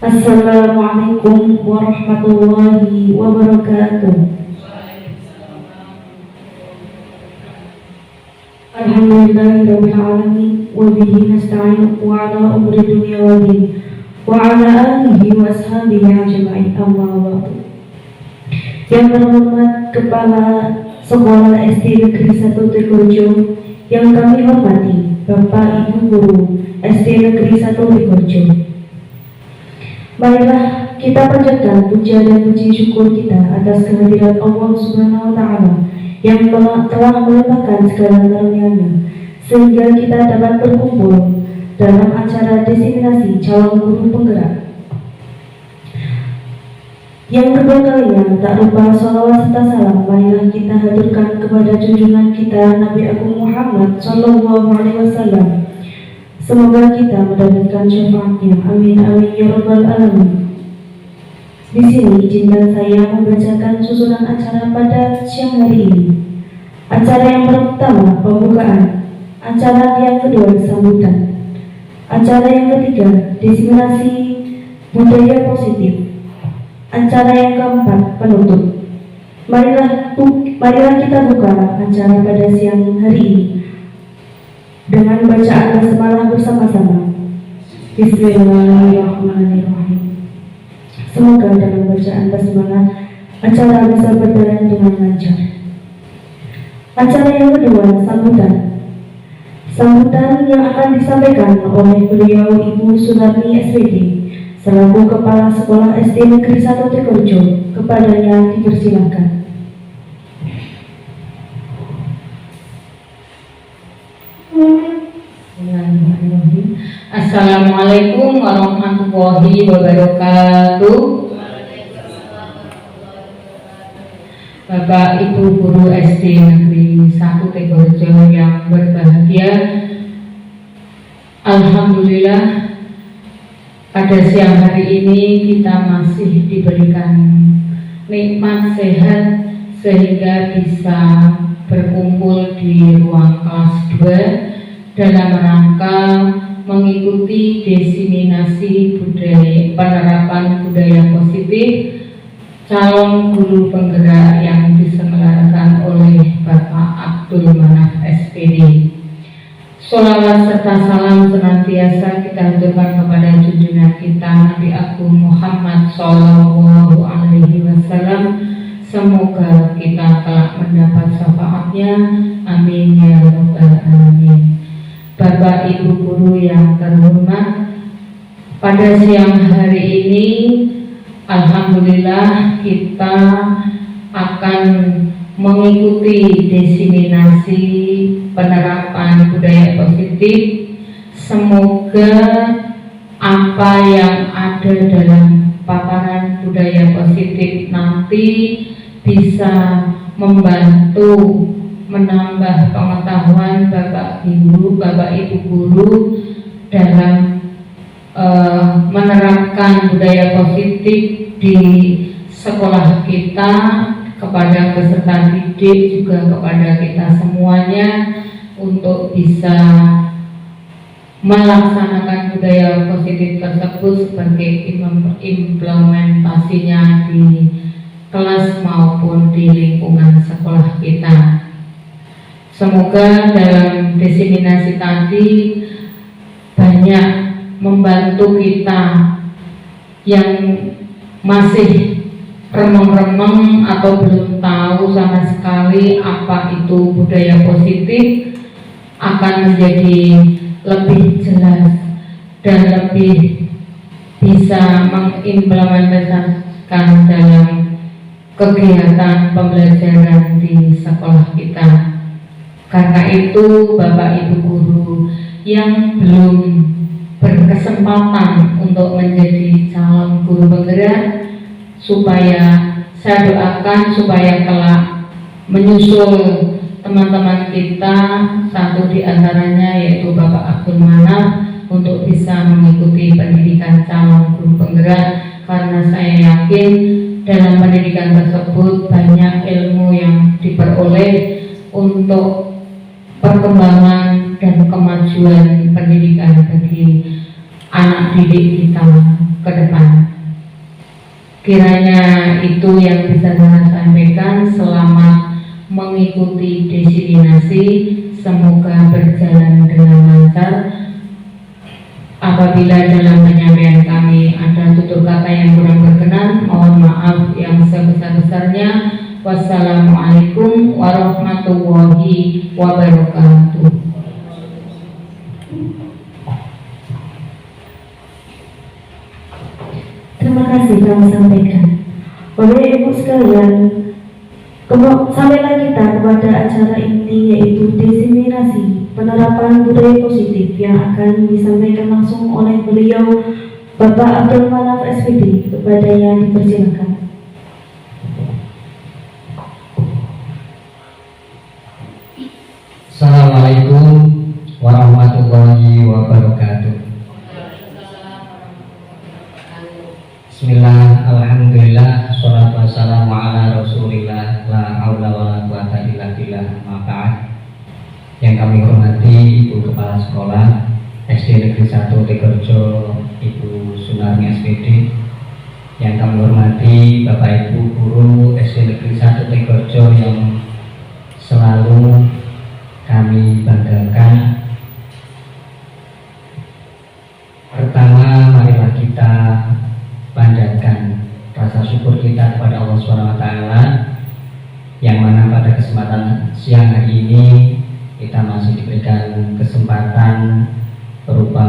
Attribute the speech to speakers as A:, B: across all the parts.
A: Assalamualaikum warahmatullahi wabarakatuh. Alhamdulillahirabbil alamin wa bihi nasta'in wa ala umuri dunya wa din wa ala alihi wa ashabihi ajma'in, amma ba'du. Yang terhormat Kepala Sekolah SD Negeri 1 Tegalrejo, yang kami hormati Bapak Ibu Guru SD Negeri 1 Tegalrejo. Marilah kita panjatkan puja dan puji syukur kita atas kehadirat Allah Subhanahu wa Ta'ala yang telah melimpahkan segala karunia-Nya sehingga kita dapat berkumpul dalam acara diseminasi calon guru penggerak. Yang kedua kalinya, tak lupa sholawat serta salam marilah kita haturkan kepada junjungan kita Nabi Agung Muhammad Sallallahu Alaihi Wasallam. Semoga kita mendapatkan syafaatnya. Amin amin ya rabbal alamin. Di sini izinkan saya membacakan susunan acara pada siang hari ini. Acara yang pertama pembukaan, acara yang kedua sambutan, acara yang ketiga diseminasi budaya positif, acara yang keempat penutup. Marilah kita buka acara pada siang hari ini dengan bacaan basmalah bersama-sama. Bismillahirrahmanirrahim. Semoga dalam bacaan basmalah acara bisa berjalan dengan lancar. Acara yang kedua sambutan. Sambutan yang akan disampaikan oleh beliau Ibu Sularni SPD selaku Kepala Sekolah SD Negeri 1 Tegalrejo. Kepadanya dipersilakan.
B: Assalamualaikum warahmatullahi wabarakatuh. Bapak Ibu Guru SD Negeri 1 Tegalrejo yang berbahagia, alhamdulillah pada siang hari ini kita masih diberikan nikmat sehat sehingga bisa berkumpul di ruang kelas 2 dalam rangka mengikuti diseminasi penerapan budaya positif calon guru penggerak yang diselenggarakan oleh Bapak Abdul Manaf SPD. Sholawat serta salam senantiasa kita haturkan kepada junjungan kita Nabi Agung Muhammad Sallallahu Alaihi Wasallam. Semoga kita telah mendapat syafaatnya. Amin ya rabbal alamin. Bapak Ibu Guru yang terhormat, pada siang hari ini alhamdulillah kita akan mengikuti diseminasi penerapan budaya positif. Semoga apa yang ada dalam paparan budaya positif nanti bisa membantu menambah pengetahuan Bapak Ibu Guru dalam menerapkan budaya positif di sekolah kita, kepada peserta didik juga kepada kita semuanya untuk bisa melaksanakan budaya positif tersebut sebagai implementasinya di kelas maupun di lingkungan sekolah kita. Semoga dalam diseminasi tadi banyak membantu kita yang masih remeng-remeng atau belum tahu sama sekali apa itu budaya positif, akan menjadi lebih jelas dan lebih bisa mengimplementasikan dalam kegiatan pembelajaran di sekolah kita. Karena itu Bapak Ibu Guru yang belum berkesempatan untuk menjadi calon guru penggerak, supaya saya doakan supaya kelak menyusul teman-teman kita, satu di antaranya yaitu Bapak Abdul Manaf, untuk bisa mengikuti pendidikan calon guru penggerak, karena saya yakin dalam pendidikan tersebut banyak ilmu yang diperoleh untuk perkembangan dan kemajuan pendidikan bagi anak didik kita. ke depan. Kiranya itu yang bisa saya sampaikan selama mengikuti desiminasi. Semoga berjalan dengan lancar. Apabila dalam penyampaian kami ada tutur kata yang kurang berkenan, mohon maaf yang sebesar-besarnya. Wassalamualaikum warahmatullahi wabarakatuh.
A: Terima kasih kami sampaikan. Bapak Ibu sekalian, sampailah kita kepada acara inti, yaitu desiminasi penerapan budaya positif yang akan disampaikan langsung oleh beliau Bapak Abdul Manaf SPD. Kepadanya dipersilakan.
C: Assalamualaikum warahmatullahi wabarakatuh. Bismillah, alhamdulillah, sholatu wassalamu ala rasulillah, la haula wa la quwata illa billah, ma ba'd. Yang kami hormati Ibu Kepala Sekolah SD Negeri 1 Tegarjo, Ibu Sunarmi SPD. Yang kami hormati Bapak Ibu Guru SD Negeri 1 Tegarjo yang selalu kami banggakan. Pertama, marilah kita panjatkan rasa syukur kita kepada Allah SWT, yang mana pada kesempatan siang hari ini kita masih diberikan kesempatan berupa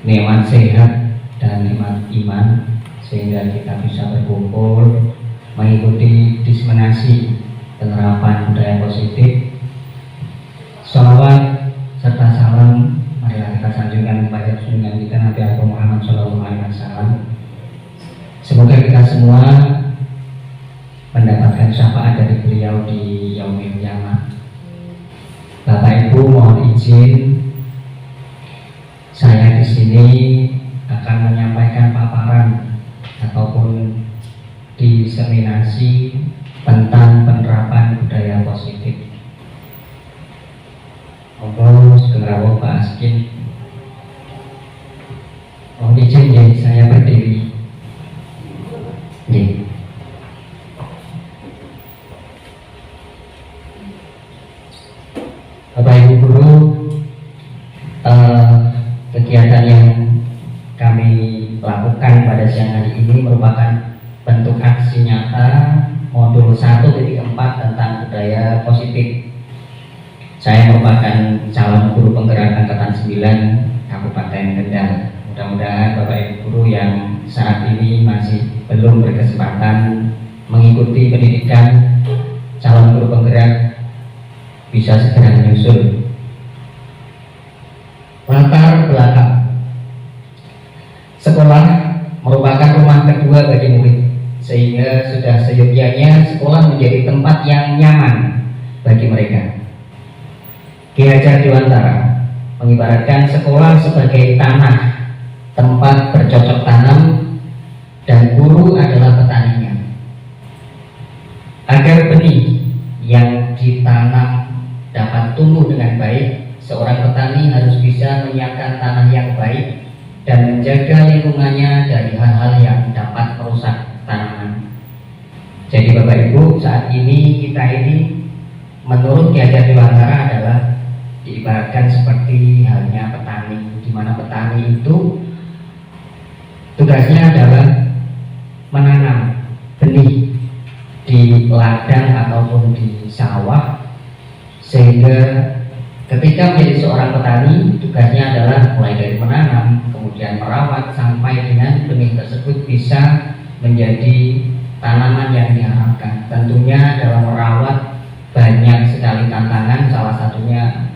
C: nikmat sehat dan nikmat iman, sehingga kita bisa berkumpul mengikuti diseminasi penerapan budaya positif. Sholawat serta salam marilah kita sanjungkan kepada junjungan kita Nabi Muhammad SAW. Semoga kita semua mendapatkan syafaat dari beliau di yaumil qiyamah. Bapak Ibu, mohon izin saya di sini akan menyampaikan paparan ataupun diseminasi tentang penerapan budaya positif. Allah segera Pak Askin. Mohon izin ya, saya berdiri. Ya. Bapak Ibu Guru, kegiatan yang kami lakukan pada siang hari ini merupakan bentuk aksi nyata modul 1.4 tentang budaya positif. Saya merupakan calon guru penggerak angkatan 9 Kabupaten Kendal. Mudah-mudahan Bapak Ibu Guru yang saat ini masih belum berkesempatan mengikuti pendidikan calon guru penggerak bisa segera menyusul. Latar belakang sekolah merupakan rumah kedua bagi murid, sehingga sudah seyogyanya sekolah menjadi tempat yang nyaman bagi mereka. Ki Hajar Dewantara mengibaratkan sekolah sebagai tanah tempat bercocok tanam dan guru adalah petaninya. Agar benih yang ditanam dapat tumbuh dengan baik, seorang petani harus bisa menyiapkan tanah yang baik dan menjaga lingkungannya dari hal-hal yang dapat merusak tanaman. Jadi Bapak Ibu, saat ini kita ini menurut Ki Hajar Dewantara adalah diibaratkan seperti halnya petani, di mana petani itu tugasnya adalah menanam benih di ladang ataupun di sawah, sehingga ketika menjadi seorang petani tugasnya adalah mulai dari menanam, kemudian merawat sampai dengan benih tersebut bisa menjadi tanaman yang diharapkan. Tentunya dalam merawat banyak sekali tantangan, salah satunya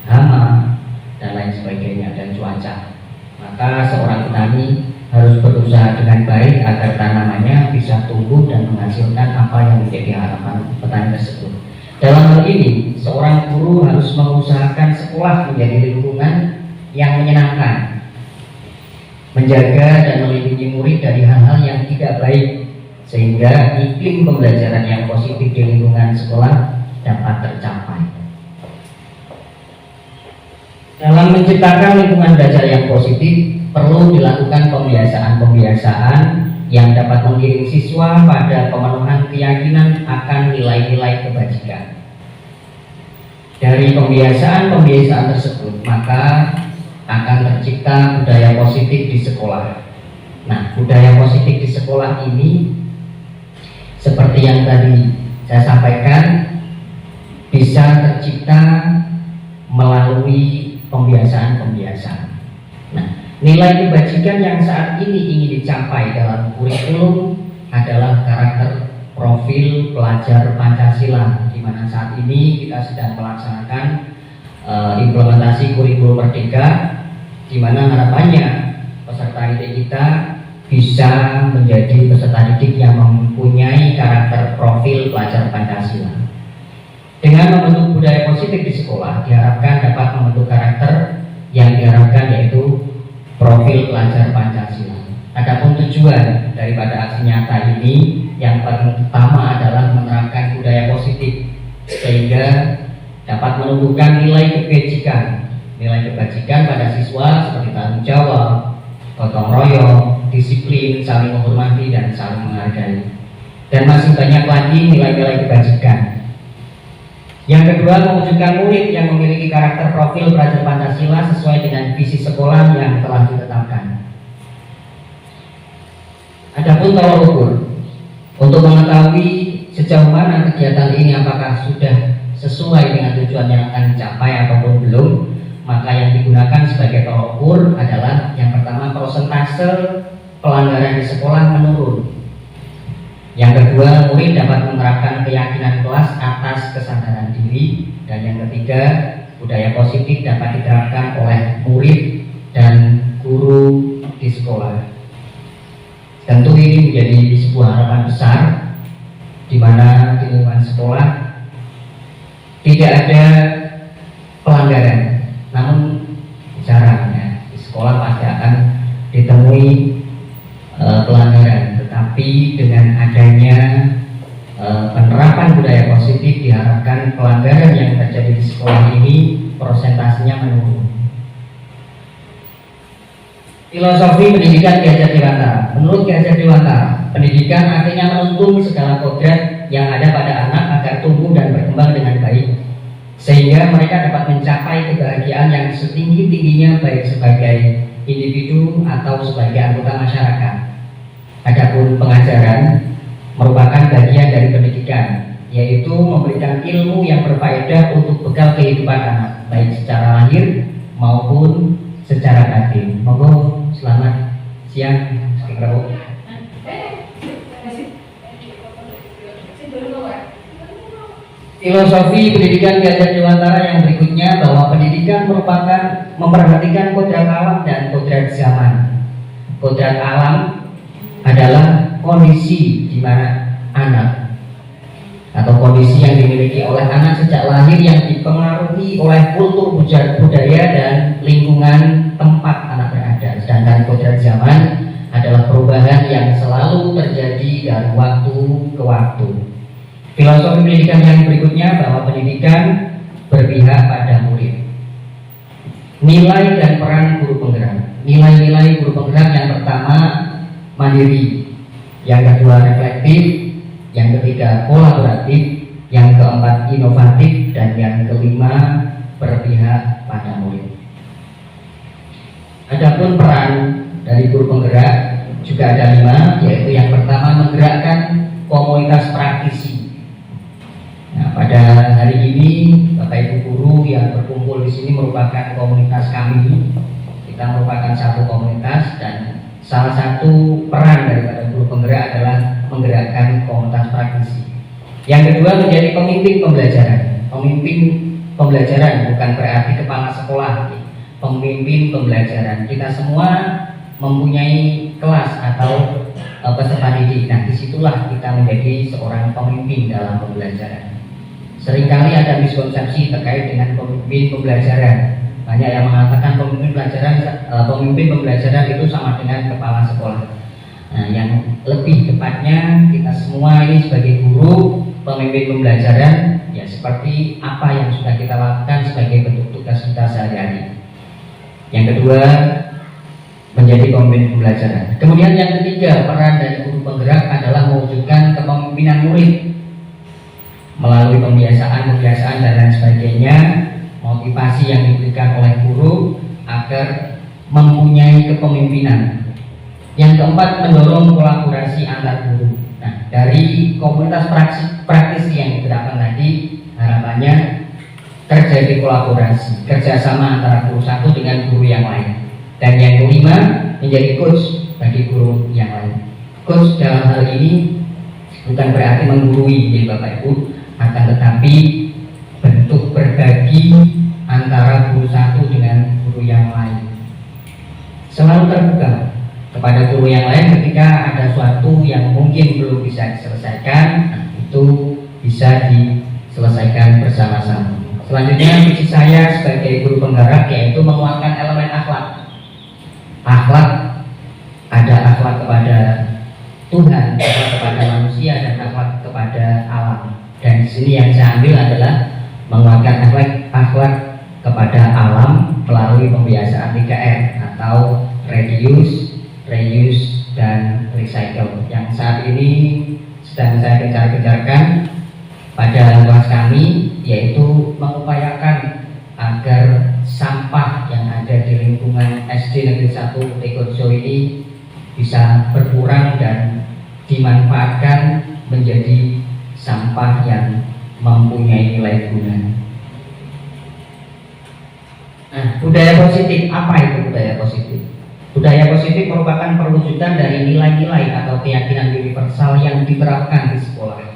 C: hama dan lain sebagainya dan cuaca. Maka seorang petani harus berusaha dengan baik agar tanamannya bisa tumbuh dan menghasilkan apa yang menjadi harapan petani tersebut. Dalam hal ini, seorang guru harus mengusahakan sekolah menjadi lingkungan yang menyenangkan, menjaga dan melindungi murid dari hal-hal yang tidak baik, sehingga iklim pembelajaran yang positif di lingkungan sekolah dapat tercapai. Dalam menciptakan lingkungan belajar yang positif, perlu dilakukan pembiasaan-pembiasaan yang dapat mengiring siswa pada pemenuhan keyakinan akan nilai-nilai kebajikan. Dari pembiasaan-pembiasaan tersebut, maka akan tercipta budaya positif di sekolah. Nah, budaya positif di sekolah ini seperti yang tadi saya sampaikan, bisa tercipta melalui pembiasaan-pembiasaan. Nah, nilai kebajikan yang saat ini ingin dicapai dalam kurikulum adalah karakter profil pelajar Pancasila, di mana saat ini kita sedang melaksanakan implementasi kurikulum Merdeka, di mana harapannya peserta didik kita bisa menjadi peserta didik yang mempunyai karakter profil pelajar Pancasila. Dengan membentuk budaya positif di sekolah, diharapkan dapat membentuk karakter yang diharapkan, yaitu profil pelajar Pancasila. Adapun tujuan daripada aksi nyata ini yang pertama adalah menerapkan budaya positif sehingga dapat menumbuhkan nilai kebajikan pada siswa seperti tanggung jawab, gotong royong, disiplin, saling menghormati dan saling menghargai. Dan masih banyak lagi nilai-nilai kebajikan. Yang kedua, mewujudkan murid yang memiliki karakter profil pelajar Pancasila sesuai dengan visi sekolah yang telah ditetapkan. Adapun tolak ukur untuk mengetahui sejauh mana kegiatan ini apakah sudah sesuai dengan tujuan yang akan dicapai ataupun belum, maka yang digunakan sebagai tolak ukur adalah yang pertama, persentase pelanggaran di sekolah menurun. Yang kedua, murid dapat menerapkan keyakinan kelas atas kesadaran diri. Dan yang ketiga, budaya positif dapat diterapkan oleh murid dan guru di sekolah. Tentu ini menjadi sebuah harapan besar di mana di lingkungan sekolah tidak ada pelanggaran, namun caranya di sekolah pasti akan ditemui pelanggaran, tetapi dengan adanya penerapan budaya positif diharapkan pelanggaran yang terjadi di sekolah ini persentasenya menurun. Filosofi pendidikan Ki Hajar Dewantara. Menurut Ki Hajar Dewantara, pendidikan artinya menuntun segala kodrat yang ada pada anak agar tumbuh dan berkembang dengan baik, sehingga mereka dapat mencapai kebahagiaan yang setinggi-tingginya baik sebagai individu atau sebagai anggota masyarakat. Adapun pengajaran merupakan bagian dari pendidikan, yaitu memberikan ilmu yang berfaedah untuk bekal kehidupan anak, baik secara lahir maupun secara batin. Monggo, selamat siang. Filosofi pendidikan Ki Hajar Dewantara yang berikutnya, bahwa pendidikan merupakan memperhatikan kodrat alam dan kodrat zaman. Kodrat alam adalah kondisi di mana anak atau kondisi yang dimiliki oleh anak sejak lahir yang dipengaruhi oleh kultur budaya dan lingkungan tempat anak berada. Sedangkan kodrat zaman adalah perubahan yang selalu terjadi dari waktu ke waktu. Filosofi pendidikan yang berikutnya, bahwa pendidikan berpihak pada murid. Nilai dan peran guru penggerak. Nilai-nilai guru penggerak yang pertama mandiri, yang kedua reflektif, yang ketiga kolaboratif, yang keempat inovatif, dan yang kelima berpihak pada murid. Adapun peran dari guru penggerak juga ada 5, yaitu yang pertama menggerakkan komunitas praktisi. Nah, pada hari ini Bapak Ibu guru yang berkumpul di sini merupakan komunitas kami. Kita merupakan satu komunitas, dan salah satu peran daripada guru penggerak adalah menggerakkan komunitas praktisi. Yang kedua, menjadi pemimpin pembelajaran. Pemimpin pembelajaran bukan berarti kepala sekolah. Pemimpin pembelajaran. Kita semua mempunyai kelas atau peserta didik. Nah, disitulah kita menjadi seorang pemimpin dalam pembelajaran. Seringkali ada miskonsepsi terkait dengan pemimpin pembelajaran. Banyak yang mengatakan pemimpin pembelajaran itu sama dengan kepala sekolah. Nah, yang lebih tepatnya kita semua ini sebagai guru, pemimpin pembelajaran, ya seperti apa yang sudah kita lakukan sebagai bentuk tugas kita sehari-hari. Yang kedua, menjadi pemimpin pembelajaran. Kemudian yang ketiga, peran dari guru penggerak adalah mewujudkan kepemimpinan murid melalui pembiasaan dan lain sebagainya, motivasi yang diberikan oleh guru agar mempunyai kepemimpinan. Yang keempat, mendorong kolaborasi antar guru. Nah, dari komunitas praktisi yang diterapkan tadi, harapannya terjadi kolaborasi, kerjasama antara guru satu dengan guru yang lain. Dan yang kelima, menjadi coach bagi guru yang lain. Coach dalam hal ini bukan berarti menggurui ya Bapak Ibu, akan tetapi bentuk berbagi antara guru satu dengan guru yang lain. Selalu terbuka kepada guru yang lain ketika ada suatu yang mungkin belum bisa diselesaikan, itu bisa diselesaikan bersama-sama. Selanjutnya, visi saya sebagai guru penggerak yaitu menguatkan elemen akhlak. Akhlak, ada akhlak kepada Tuhan, akhlak kepada manusia, dan akhlak kepada alam. Dan di sini yang saya ambil adalah menguatkan akhlak kepada alam melalui pembiasaan 3R atau reduce, reuse, dan recycle. Yang saat ini sedang saya gencar-gencarkan pada kelas kami, yaitu mengupayakan agar sampah yang ada di lingkungan SD Negeri 1 Tegojo ini bisa berkurang dan dimanfaatkan menjadi sampah yang mempunyai nilai guna. Nah, budaya positif, apa itu budaya positif? Budaya positif merupakan perwujudan dari nilai-nilai atau keyakinan universal yang diterapkan di sekolah.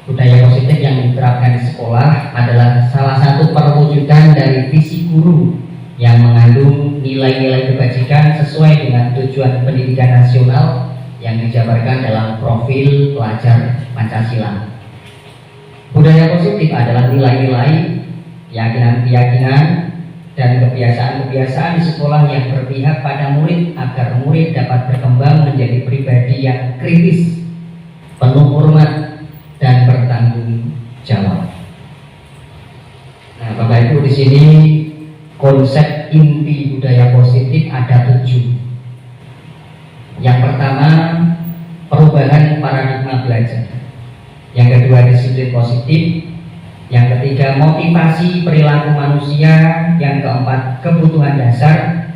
C: Budaya positif yang diterapkan di sekolah adalah salah satu perwujudan dari visi guru yang mengandung nilai-nilai kebajikan sesuai dengan tujuan pendidikan nasional yang dijabarkan dalam profil pelajar Pancasila. Budaya positif adalah nilai-nilai, keyakinan-keyakinan, dan kebiasaan-kebiasaan di sekolah yang berpihak pada murid agar murid dapat berkembang menjadi pribadi yang kritis, penuh hormat, dan bertanggung jawab. Nah, Bapak Ibu, di sini konsep inti budaya positif ada 7. Yang pertama, perubahan paradigma belajar. Yang kedua, disiplin positif. Yang ketiga, motivasi perilaku manusia. Yang keempat, kebutuhan dasar.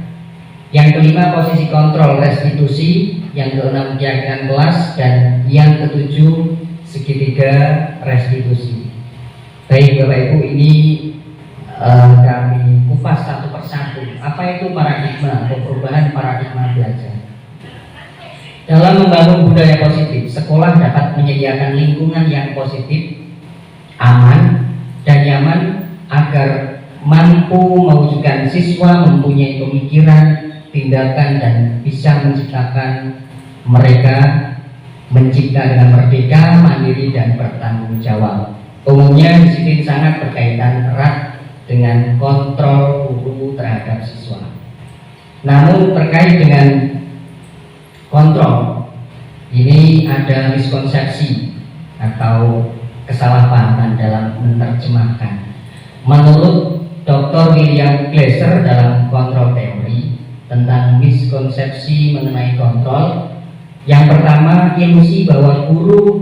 C: Yang kelima, posisi kontrol restitusi. Yang keenam, keyakinan kelas. Dan yang ketujuh, segitiga restitusi. Baik Bapak Ibu, ini kami kupas satu persatu. Apa itu paradigma atau perubahan paradigma belajar? Dalam membangun budaya positif, sekolah dapat menyediakan lingkungan yang positif, aman, dan nyaman agar mampu mewujudkan siswa mempunyai pemikiran, tindakan, dan bisa menciptakan mereka mencipta dengan merdeka, mandiri, dan bertanggung jawab. Umumnya disiplin sangat berkaitan erat dengan kontrol guru terhadap siswa. Namun terkait dengan kontrol, ini ada miskonsepsi atau kesalahpahaman dalam menerjemahkan. Menurut Dr. William Glasser dalam kontrol teori tentang miskonsepsi mengenai kontrol, yang pertama, ilusi bahwa guru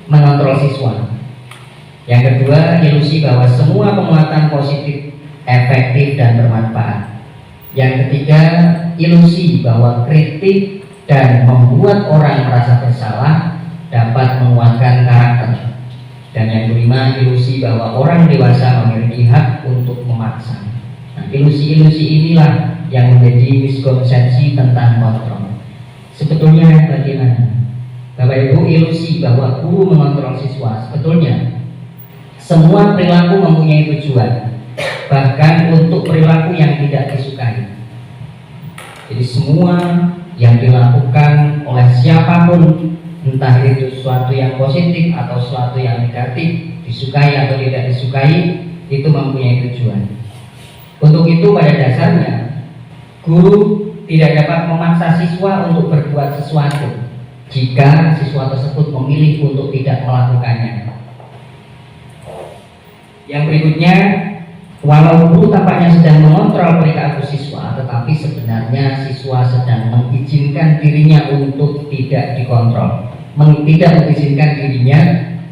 C: mengontrol siswa. Yang kedua, ilusi bahwa semua penguatan positif efektif dan bermanfaat. Yang ketiga, ilusi bahwa kritik dan membuat orang merasa bersalah dapat menguatkan karakter. Dan yang kelima, ilusi bahwa orang dewasa memiliki hak untuk memaksa. Nah, ilusi-ilusi inilah yang menjadi miskonsepsi tentang kontrol. Sebetulnya bagaimana? Bapak Ibu, ilusi bahwa guru mengontrol siswa, sebetulnya semua perilaku mempunyai tujuan, bahkan untuk perilaku yang tidak disukai. Jadi semua yang dilakukan oleh siapapun, entah itu sesuatu yang positif atau sesuatu yang negatif, disukai atau tidak disukai, itu mempunyai tujuan. Untuk itu pada dasarnya guru tidak dapat memaksa siswa untuk berbuat sesuatu jika siswa tersebut memilih untuk tidak melakukannya. Yang berikutnya, walau guru tampaknya sedang mengontrol perilaku siswa, tetapi sebenarnya siswa sedang tidak dikontrol, tidak mengizinkan dirinya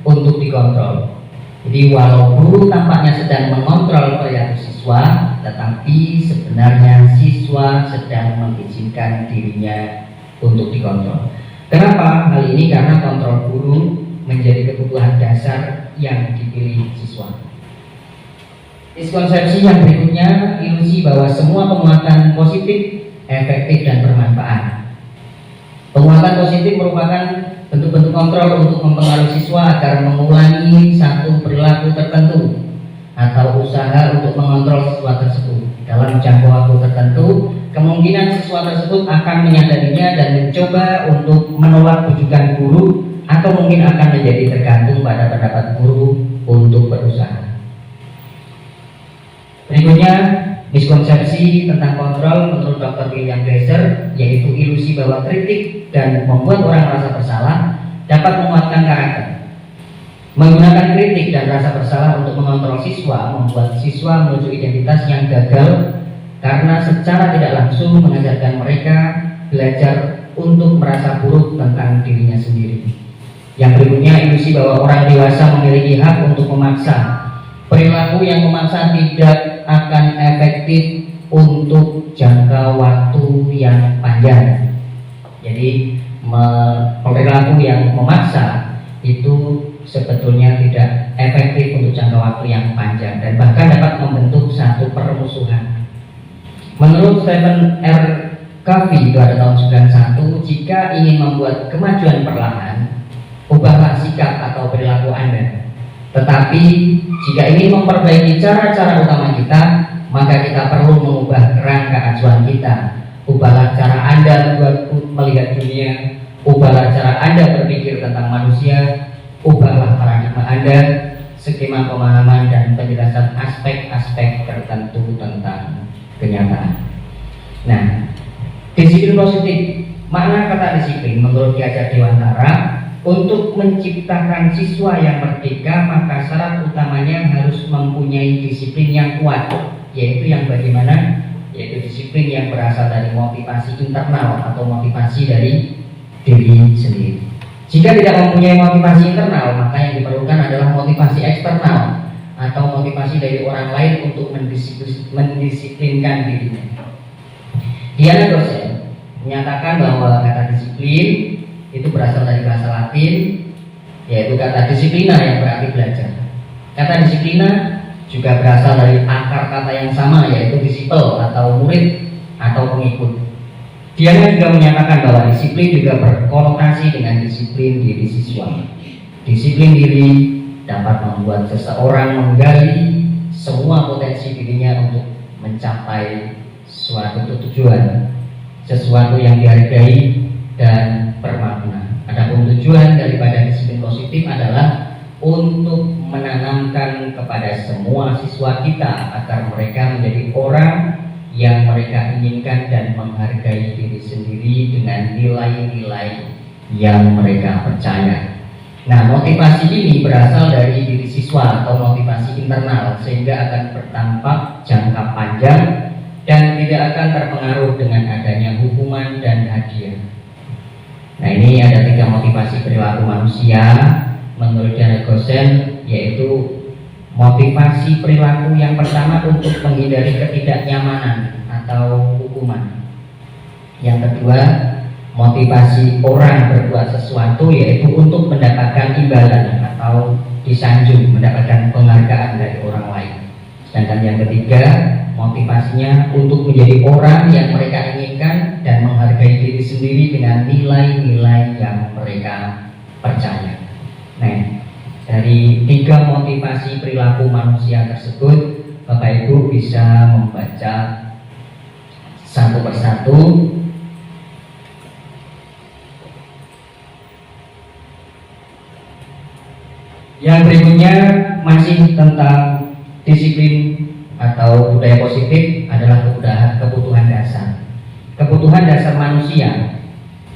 C: untuk dikontrol. Jadi walau guru tampaknya sedang mengontrol perilaku siswa, tetapi sebenarnya siswa sedang mengizinkan dirinya untuk dikontrol. Kenapa hal ini? Karena kontrol guru menjadi kebutuhan dasar yang dipilih siswa. Miskonsepsi yang berikutnya, ilusi bahwa semua penguatan positif, efektif, dan bermanfaat. Penguatan positif merupakan bentuk-bentuk kontrol untuk mempengaruhi siswa agar mengulangi satu perilaku tertentu atau usaha untuk mengontrol siswa tersebut. Dalam jangka waktu tertentu, kemungkinan siswa tersebut akan menyadarinya dan mencoba untuk menolak bujukan guru, atau mungkin akan menjadi tergantung pada pendapat guru untuk berusaha. Berikutnya, miskonsepsi tentang kontrol menurut Dr. William Glasser, yaitu ilusi bahwa kritik dan membuat orang merasa bersalah dapat menguatkan karakter. Menggunakan kritik dan rasa bersalah untuk mengontrol siswa membuat siswa menuju identitas yang gagal karena secara tidak langsung mengajarkan mereka belajar untuk merasa buruk tentang dirinya sendiri. Yang berikutnya, ilusi bahwa orang dewasa memiliki hak untuk memaksa. Perilaku yang memaksa tidak akan efektif untuk jangka waktu yang panjang. Jadi perilaku yang memaksa itu sebetulnya tidak efektif untuk jangka waktu yang panjang dan bahkan dapat membentuk satu permusuhan. Menurut Stephen R. Covey pada tahun 91, jika ingin membuat kemajuan perlahan, ubahlah sikap atau perilaku Anda. Tetapi jika ingin memperbaiki cara-cara utama kita, maka kita perlu mengubah kerangka acuan kita. Ubahlah cara Anda melihat dunia, ubahlah cara Anda berpikir tentang manusia, ubahlah paradigma Anda, skema pemahaman dan penjelasan aspek-aspek tertentu tentang kenyataan. Nah, disiplin positif. Makna kata disiplin menurut Ki Hajar Dewantara, untuk menciptakan siswa yang merdeka, maka syarat utamanya harus mempunyai disiplin yang kuat, yaitu yang bagaimana? Yaitu disiplin yang berasal dari motivasi internal atau motivasi dari diri sendiri. Jika tidak mempunyai motivasi internal, maka yang diperlukan adalah motivasi eksternal atau motivasi dari orang lain untuk mendisiplinkan dirinya. Diana Dosen menyatakan bahwa kata disiplin itu berasal dari bahasa Latin, yaitu kata disiplina yang berarti belajar. Kata disiplina juga berasal dari akar kata yang sama, yaitu disipel atau murid atau pengikut. Dia juga menyatakan bahwa disiplin juga berkonotasi dengan disiplin diri siswa. Disiplin diri dapat membuat seseorang menggali semua potensi dirinya untuk mencapai suatu tujuan, sesuatu yang dihargai dan bermakna. Adapun tujuan daripada disiplin positif adalah untuk menanamkan kepada semua siswa kita agar mereka menjadi orang yang mereka inginkan dan menghargai diri sendiri dengan nilai-nilai yang mereka percaya. Nah, motivasi ini berasal dari diri siswa atau motivasi internal, sehingga akan berdampak jangka panjang dan tidak akan terpengaruh dengan adanya hukuman dan hadiah. Nah, ini ada 3 motivasi perilaku manusia menurut Diana Dosen, yaitu motivasi perilaku yang pertama untuk menghindari ketidaknyamanan atau hukuman. Yang kedua, motivasi orang berbuat sesuatu yaitu untuk mendapatkan imbalan atau disanjung, mendapatkan penghargaan dari orang lain. Sedangkan yang ketiga, motivasinya untuk menjadi orang yang mereka inginkan dan menghargai diri sendiri dengan nilai-nilai yang mereka percaya. Nah, dari 3 motivasi perilaku manusia tersebut, Bapak Ibu bisa membaca satu persatu. Yang berikutnya masih tentang disiplin atau budaya positif adalah kebutuhan dasar. Kebutuhan dasar manusia.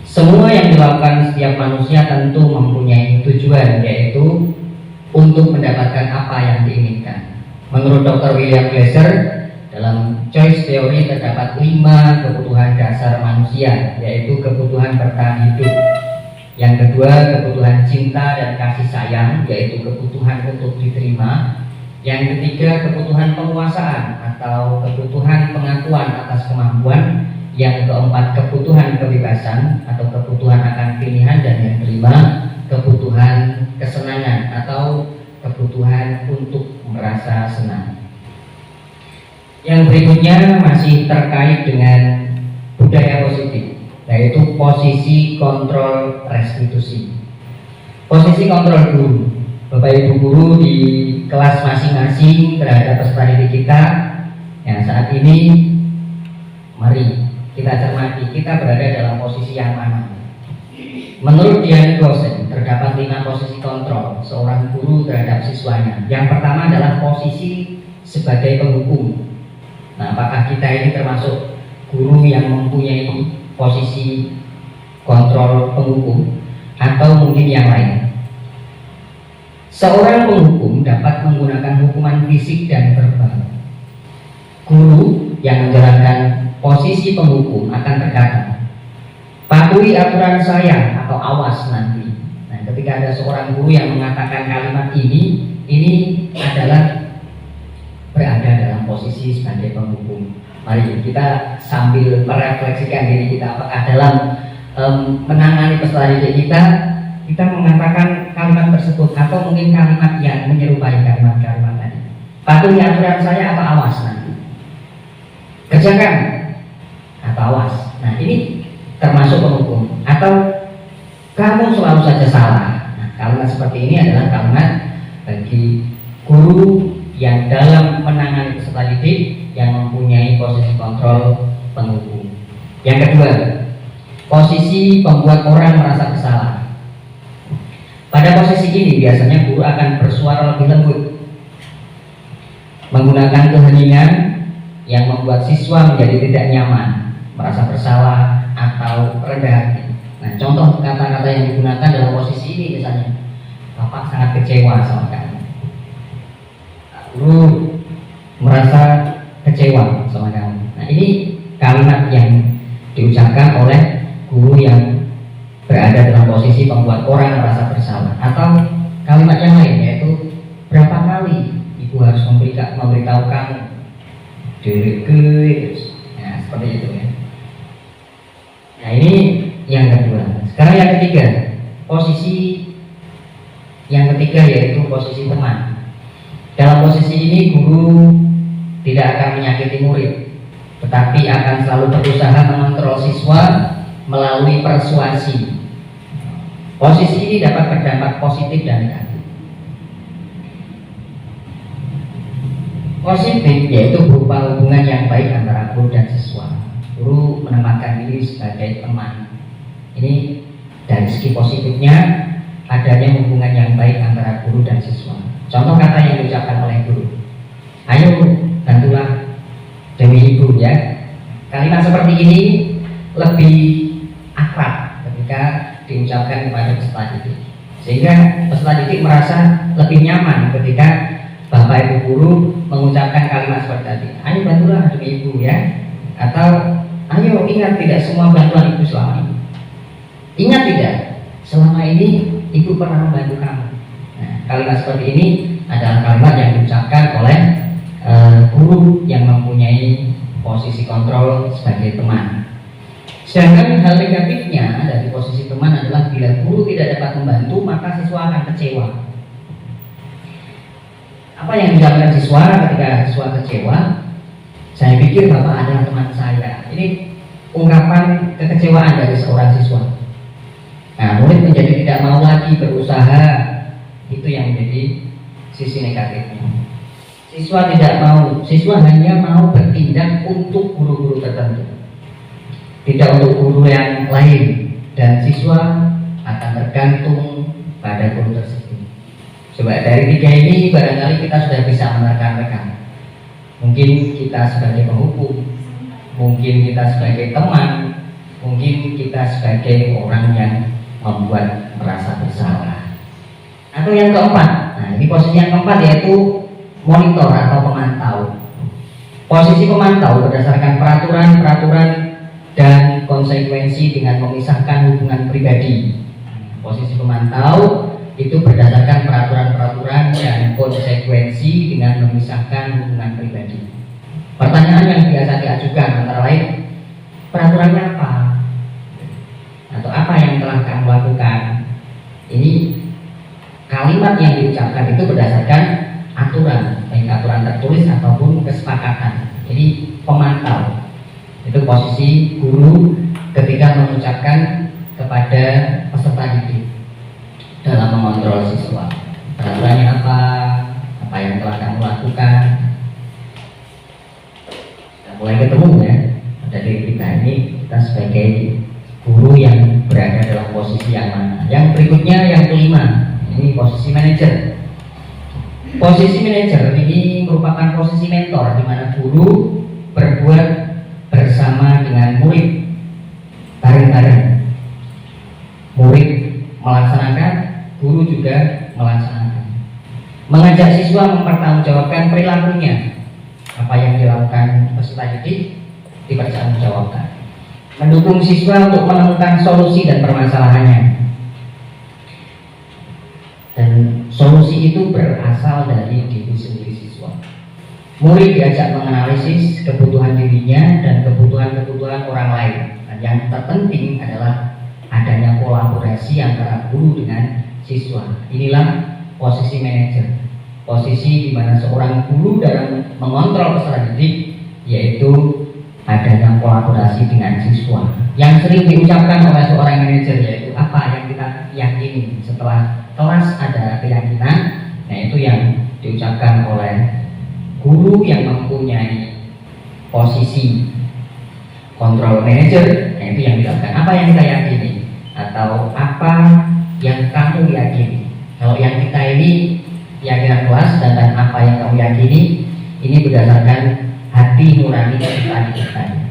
C: Semua yang dilakukan setiap manusia tentu mempunyai tujuan, yaitu untuk mendapatkan apa yang diinginkan. Menurut Dr. William Glasser, dalam choice theory terdapat 5 kebutuhan dasar manusia, yaitu kebutuhan bertahan hidup, Yang kedua, kebutuhan cinta dan kasih sayang, yaitu kebutuhan untuk diterima. Yang ketiga, kebutuhan penguasaan atau kebutuhan pengakuan atas kemampuan. Yang keempat, kebutuhan kebebasan atau kebutuhan akan pilihan. Dan yang kelima, kebutuhan kesenangan atau kebutuhan untuk merasa senang. Yang berikutnya masih terkait dengan budaya positif, yaitu posisi kontrol restitusi. Posisi kontrol guru. Bapak Ibu guru di kelas masing-masing terhadap peserta didik kita yang saat ini, mari kita cermati kita berada dalam posisi yang mana. Menurut Dian dosen terdapat 5 posisi kontrol seorang guru terhadap siswanya. Yang pertama adalah posisi sebagai penghukum. Nah, apakah kita ini termasuk guru yang mempunyai posisi kontrol penghukum atau mungkin yang lain? Seorang penghukum dapat menggunakan hukuman fisik dan verbal. Guru yang menjalankan posisi penghukum akan berkata, patuhi aturan saya atau awas nanti. Nah, ketika ada seorang guru yang mengatakan kalimat ini adalah berada dalam posisi sebagai penghukum. Mari kita sambil merefleksikan diri kita, apakah dalam menangani peserta didik kita mengatakan kalimat tersebut atau mungkin kalimat yang menyerupai kalimat-kalimat tadi. Patuhi aturan saya atau awas nanti. Kerjakan atau awas. Nah, ini termasuk penghukum. Atau kamu selalu saja salah. Nah, kalimat seperti ini adalah kalimat bagi guru yang dalam menangani peserta didik yang mempunyai posisi kontrol penghukum. Yang kedua, posisi pembuat orang merasa bersalah. Pada posisi ini biasanya guru akan bersuara lebih lembut, menggunakan keheningan yang membuat siswa menjadi tidak nyaman, merasa bersalah atau rendah hati. Nah, contoh kata-kata yang digunakan dalam posisi ini misalnya, Bapak sangat kecewa sama kamu. Guru merasa kecewa sama kamu. Nah, ini kalimat yang diucapkan oleh guru yang berada dalam posisi membuat orang merasa bersalah. Atau kalimat yang lain, yaitu berapa kali ibu harus memberitahu kamu nah, seperti itu ya. Nah, ini yang kedua. Sekarang yang ketiga, posisi yang ketiga yaitu posisi teman. Dalam posisi ini guru tidak akan menyakiti murid, tetapi akan selalu berusaha mengontrol siswa melalui persuasi. Posisi ini dapat berdampak positif dan negatif. Positif yaitu berupa hubungan yang baik antara guru dan siswa. Guru menempatkan diri sebagai teman. Ini dari segi positifnya adanya hubungan yang baik antara guru dan siswa. Contoh kata yang diucapkan oleh guru, ayo bantulah demi ibu ya. Kalimat seperti ini lebih akrab ketika diucapkan kepada peserta didik, sehingga peserta didik merasa lebih nyaman ketika Bapak Ibu guru mengucapkan kalimat seperti tadi, ayo bantulah demi ibu ya, atau ayo ingat tidak semua bantuan ibu selama ini. Ingat tidak, selama ini ibu pernah membantu kamu. Nah, kalimat seperti ini adalah kalimat yang diucapkan oleh guru yang mempunyai posisi kontrol sebagai teman. Sedangkan hal negatifnya dari posisi teman adalah bila guru tidak dapat membantu, maka siswa akan kecewa. Apa yang dilakukan siswa ketika siswa kecewa? Saya pikir Bapak adalah teman saya. Ini ungkapan kekecewaan dari seorang siswa. Nah, murid menjadi tidak mau lagi berusaha. Itu yang menjadi sisi negatifnya. Siswa tidak mau, siswa hanya mau bertindak untuk guru-guru tertentu, tidak untuk guru yang lain, dan siswa akan tergantung pada guru tersebut. Coba dari tiga ini barangkali kita sudah bisa menerka-nerka. Mungkin kita sebagai penghukum, mungkin kita sebagai teman, mungkin kita sebagai orang yang membuat merasa bersalah. Atau yang keempat, nah ini posisi yang keempat yaitu monitor atau pemantau. Posisi pemantau berdasarkan peraturan-peraturan dan konsekuensi dengan memisahkan hubungan pribadi. Posisi pemantau itu berdasarkan peraturan-peraturan dan konsekuensi dengan memisahkan hubungan pribadi. Pertanyaan yang biasa diajukan antara lain, peraturannya apa? Atau apa yang telah kamu lakukan? Ini kalimat yang diucapkan itu berdasarkan aturan, baik aturan tertulis ataupun kesepakatan. Jadi pemantau itu posisi guru ketika mengucapkan kepada peserta didik dalam mengontrol siswa. Peraturannya apa yang telah kamu lakukan. Kita mulai ketemu ya, pada diri kita ini kita sebagai guru yang berada dalam posisi yang mana. Yang berikutnya yang kelima, ini posisi manajer. Posisi manajer ini merupakan posisi mentor di mana guru berbuat bersama dengan murid bareng-bareng. Murid melaksanakan, guru juga melaksanakan. Mengajak siswa mempertanggungjawabkan perilakunya. Apa yang dilakukan peserta didik dipertanggungjawabkan. Mendukung siswa untuk menemukan solusi dan permasalahannya. Dan solusi itu berasal dari diri sendiri siswa. Murid diajak menganalisis kebutuhan dirinya dan kebutuhan-kebutuhan orang lain. Dan yang terpenting adalah adanya kolaborasi antara guru dengan siswa. Inilah posisi manajer. Posisi di mana seorang guru dalam mengontrol peserta didik, yaitu adanya kolaborasi dengan siswa. Yang sering diucapkan oleh seorang manajer yaitu apa yang kita yakini setelah kelas ada keyakinan. Nah, itu yang diucapkan oleh guru yang mempunyai posisi kontrol manajer. Nah, itu yang dilakukan. Apa yang kita yakini atau apa yang kamu yakini. Kalau yang kita ini keyakinan kelas, dan apa yang kamu yakini ini berdasarkan hati nurani kita.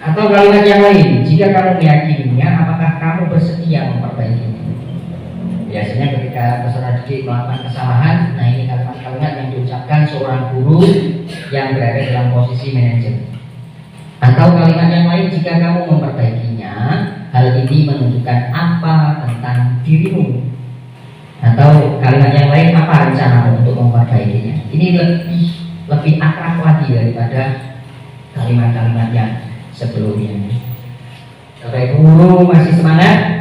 C: Atau kalimat yang lain, jika kamu meyakininya, apakah kamu bersedia memperbaikinya? Biasanya ketika peserta didik melakukan kesalahan, nah ini kalimat-kalimat yang diucapkan seorang guru yang berada dalam posisi manajer. Atau kalimat yang lain, jika kamu memperbaikinya, hal ini menunjukkan apa tentang dirimu. Atau kalimat yang lain, apa rencanamu untuk memperbaikinya. Ini lebih akrab lagi daripada kalimat-kalimat yang sebelumnya. Bapak Ibu guru masih semangat?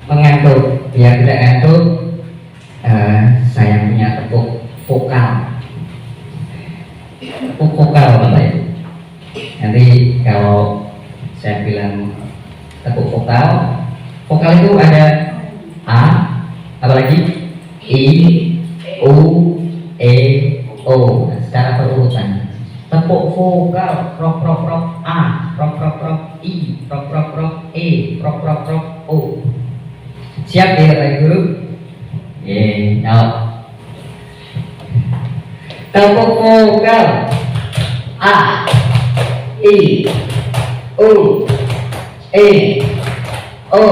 C: Mengantuk, biar tidak ngantuk, saya punya tepuk vokal. Tepuk vokal Bapak Ibu. Nanti kalau saya bilang tepuk vokal, vokal itu ada A, apa lagi? I, U, E, O. Nah, secara berurutan. Tepuk vokal, rok rok rok A, rok rok rok I, rok rok rok E, rok rok rok O. Siap ya Bapak Ibu? Now. Tepuk vokal A, I, U, E, O.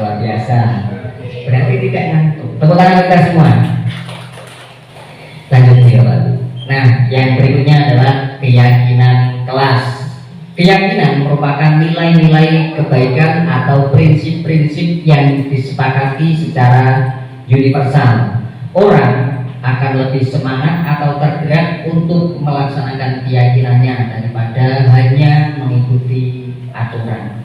C: Luar biasa. Berarti tidak ngantuk. Tepuk tangan kita semua. Lanjut ya Pak. Nah, yang berikutnya adalah keyakinan kelas. Keyakinan merupakan nilai-nilai kebaikan atau prinsip-prinsip yang disepakati secara universal. Orang akan lebih semangat atau tergerak untuk melaksanakan keyakinannya daripada hanya mengikuti aturan.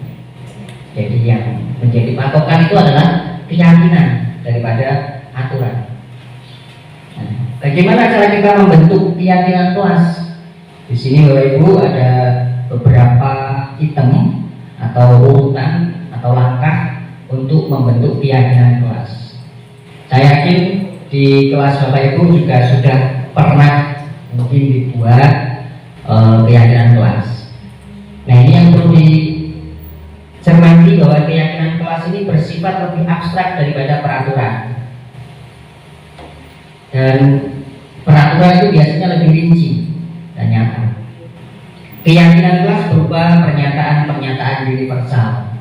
C: Jadi yang menjadi patokan itu adalah keyakinan daripada aturan. Nah, bagaimana cara kita membentuk keyakinan kelas? Di sini Bapak Ibu ada beberapa item atau urutan atau langkah untuk membentuk keyakinan kelas. Saya yakin di kelas Bapak Ibu juga sudah pernah mungkin dibuat keyakinan kelas. Nah, ini yang perlu dicermati bahwa keyakinan kelas ini bersifat lebih abstrak daripada peraturan. Dan peraturan itu biasanya lebih rinci dan nyata. Keyakinan kelas berupa pernyataan-pernyataan universal.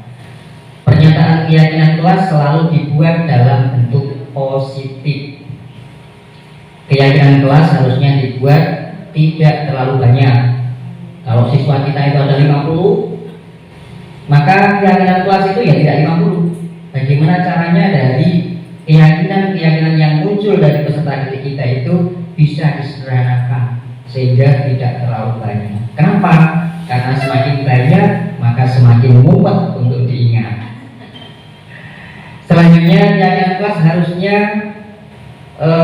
C: Pernyataan keyakinan kelas selalu dibuat dalam bentuk positif. Keyakinan kelas harusnya dibuat tidak terlalu banyak, Kalau siswa kita itu ada 50, maka keyakinan kelas itu ya tidak 50. Bagaimana caranya dari keyakinan-keyakinan yang muncul dari peserta didik kita itu bisa disederhanakan sehingga tidak terlalu banyak. Kenapa? Karena semakin banyak maka semakin mumet untuk diingat. Selanjutnya, keyakinan kelas harusnya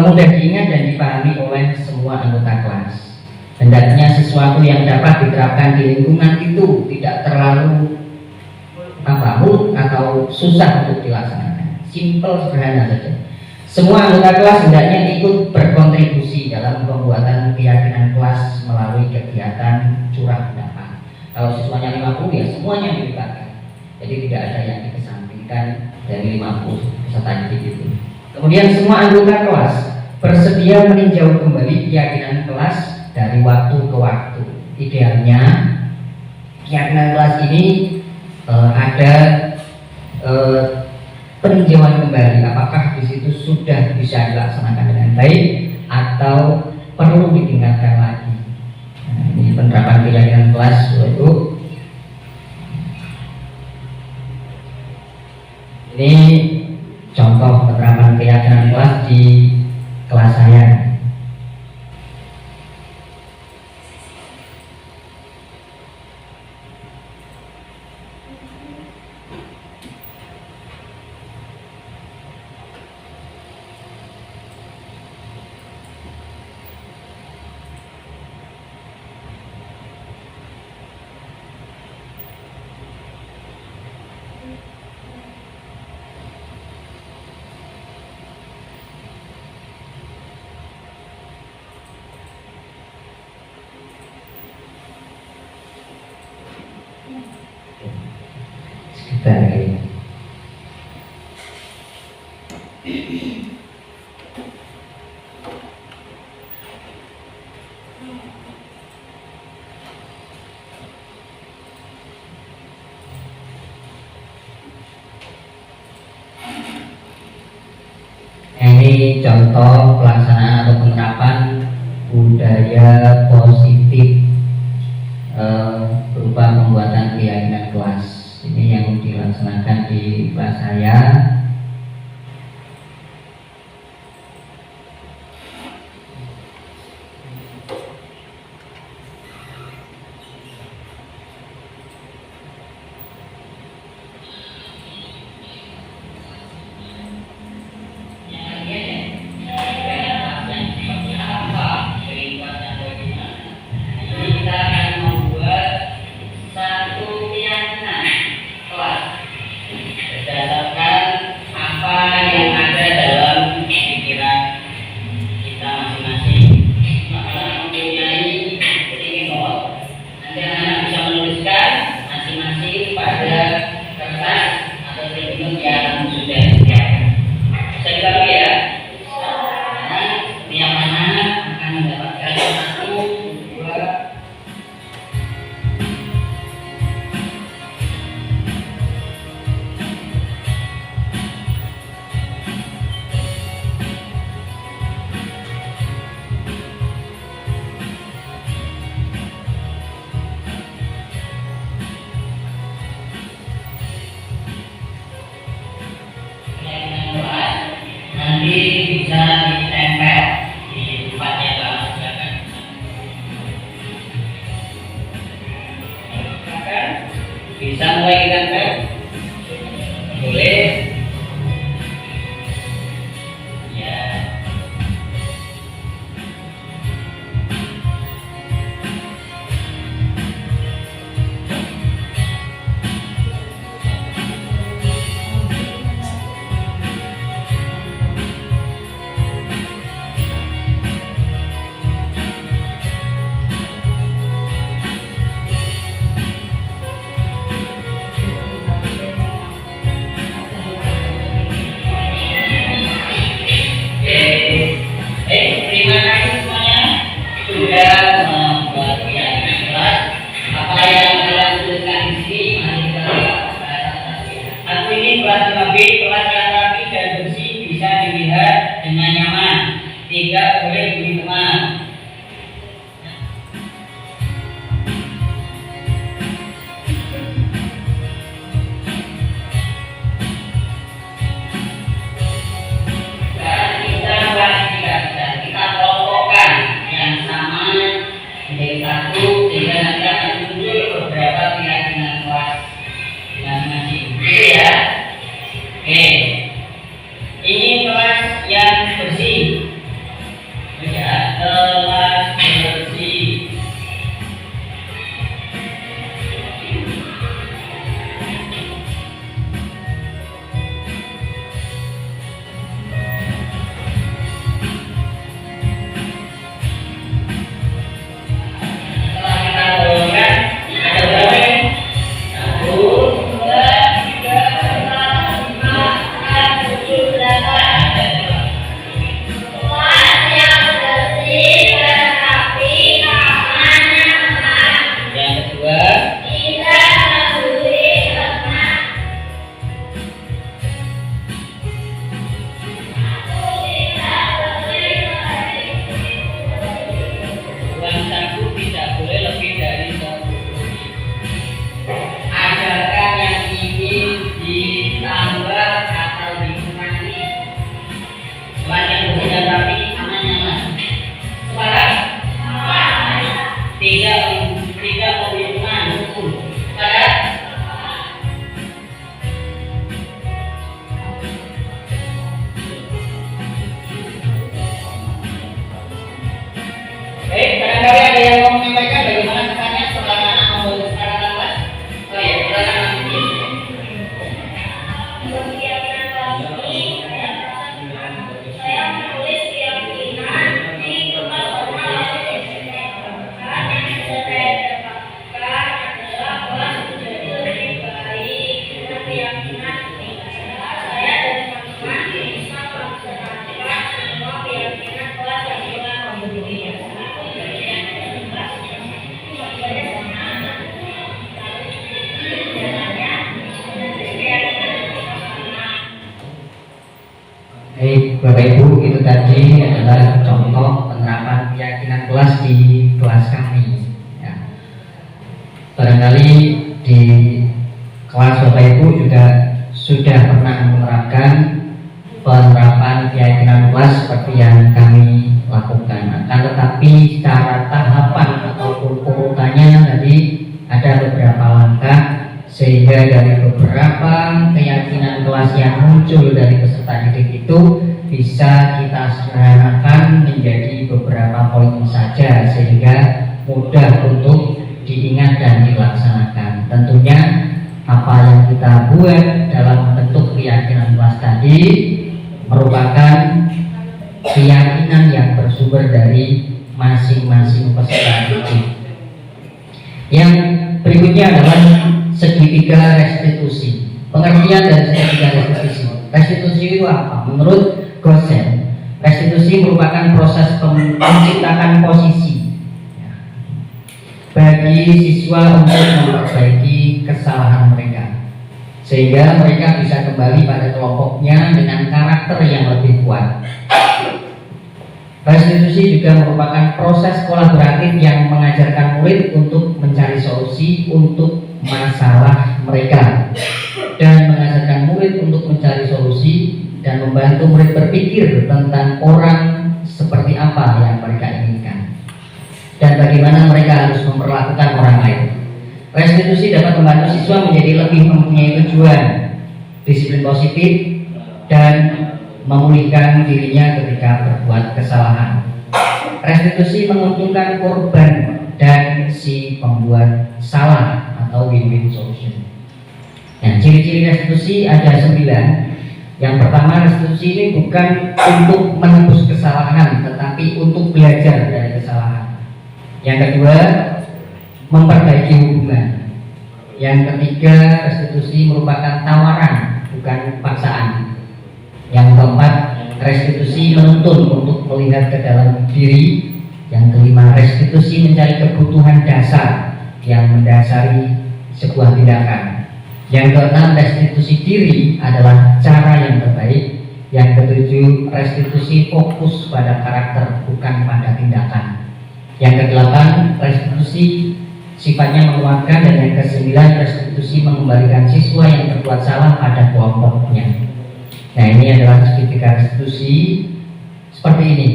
C: mudah diingat dan dipahami oleh semua anggota kelas. Hendaknya sesuatu yang dapat diterapkan di lingkungan itu tidak terlalu rumit atau susah untuk dilaksanakan. Simple, sederhana saja. Semua anggota kelas hendaknya ikut berkontribusi dalam pembuatan keyakinan kelas melalui kegiatan curah pendapat. Kalau siswanya 50 ya semuanya dilibatkan. Jadi tidak ada yang dikesampingkan dari 50 peserta didik itu. Kemudian semua anggota kelas bersedia meninjau kembali keyakinan kelas dari waktu ke waktu. Idealnya keyakinan kelas ini ada peninjauan kembali, apakah di situ sudah bisa dilaksanakan dengan baik atau perlu ditingkatkan lagi. Nah, ini penerapan keyakinan kelas itu. Ini contoh penerapan keyakinan kelas di kelas saya. Sekitar ini. Ini contoh pelaksanaan atau penerapan budaya positif berupa pembuatan keyakinan kelas. Ini yang dilaksanakan di kelas saya. Nanti bisa ditempel di tempatnya belakang. Bisa mulai ditempel, boleh. Ya. Terima kasih semuanya sudah membuat keyakinan kelas. Apa yang kalian tuliskan di sini mari kita lihat. Aku ini kelas 5B, kelas yang rapi dan bersih, bisa dilihat dengan nyaman. Tidak boleh bunyi teman. kelas di kelas kami. Ya. Barangkali di kelas Bapak Ibu juga sudah pernah menerapkan penerapan keyakinan kelas seperti yang kami lakukan. Akan tetapi secara tahapan ataupun urutannya tadi ada beberapa langkah, sehingga dari beberapa keyakinan kelas yang muncul dari peserta didik itu bisa kita sederhanakan menjadi beberapa poin saja, sehingga mudah untuk diingat dan dilaksanakan. Tentunya apa yang kita buat dalam bentuk keyakinan kelas tadi merupakan keyakinan yang bersumber dari masing-masing peserta didik. Yang berikutnya adalah segitiga restitusi. Pengertian dari segitiga restitusi. Restitusi itu apa? Menurut Gosen, restitusi merupakan proses menciptakan posisi bagi siswa untuk memperbaiki kesalahan mereka, sehingga mereka bisa kembali pada kelompoknya dengan karakter yang lebih kuat. Restitusi juga merupakan proses kolaboratif yang mengajarkan murid untuk mencari solusi untuk masalah mereka dan mengajarkan murid untuk mencari solusi dan membantu murid berpikir tentang orang seperti apa yang mereka inginkan dan bagaimana mereka harus memperlakukan orang lain. Restitusi dapat membantu siswa menjadi lebih mempunyai tujuan, disiplin positif, dan memulihkan dirinya ketika berbuat kesalahan. Restitusi menguntungkan korban dan si pembuat salah atau win-win solution. Nah, ciri-ciri restitusi ada 9. Yang pertama, restitusi ini bukan untuk menebus kesalahan, tetapi untuk belajar dari kesalahan. Yang kedua, memperbaiki hubungan. Yang ketiga, restitusi merupakan tawaran, bukan paksaan. Yang keempat, restitusi menuntun untuk melihat ke dalam diri. Yang kelima, restitusi mencari kebutuhan dasar yang mendasari sebuah tindakan. Yang keenam, restitusi diri adalah cara yang terbaik. Yang ketujuh, restitusi fokus pada karakter, bukan pada tindakan. Yang kedelapan, restitusi sifatnya menguatkan. Dan yang kesembilan, restitusi mengembalikan siswa yang berbuat salah pada kelompoknya. Nah, ini adalah segitiga restitusi seperti ini.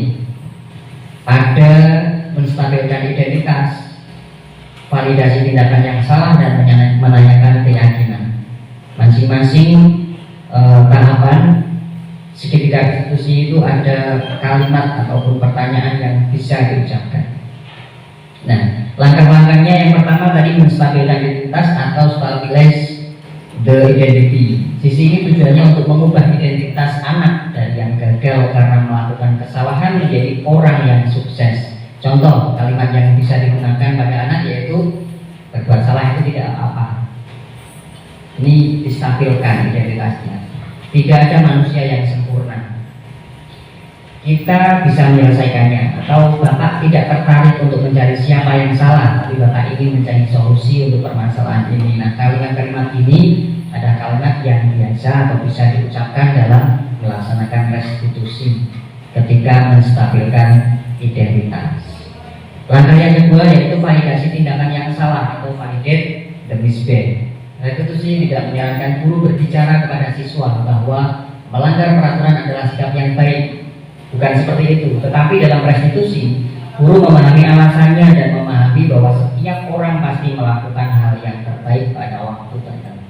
C: Ada menstabilkan identitas, validasi tindakan yang salah, dan menanyakan keyakinan. Masing-masing tahapan segitiga restitusi itu ada kalimat ataupun pertanyaan yang bisa diucapkan. Nah, langkah-langkahnya yang pertama tadi menstabilkan identitas atau stabilize the identity. Sisi ini tujuannya untuk mengubah identitas anak dari yang gagal karena melakukan kesalahan menjadi orang yang sukses. Contoh kalimat yang bisa digunakan pada anak yaitu berbuat salah itu tidak apa-apa. Ini distabilkan identitasnya. Tidak ada manusia yang sempurna. Kita bisa menyelesaikannya. Atau Bapak tidak tertarik untuk mencari siapa yang salah, tapi Bapak ingin mencari solusi untuk permasalahan ini. Nah, kalimat-kalimat ini ada kalimat yang biasa atau bisa diucapkan dalam melaksanakan restitusi ketika menstabilkan identitas. Langkah yang kedua yaitu validasi tindakan yang salah atau validate the misbehave. Restitusi tidak menyarankan guru berbicara kepada siswa bahwa melanggar peraturan adalah sikap yang baik. Bukan seperti itu, tetapi dalam restitusi guru memahami alasannya dan memahami bahwa setiap orang pasti melakukan hal yang terbaik pada waktu tertentu.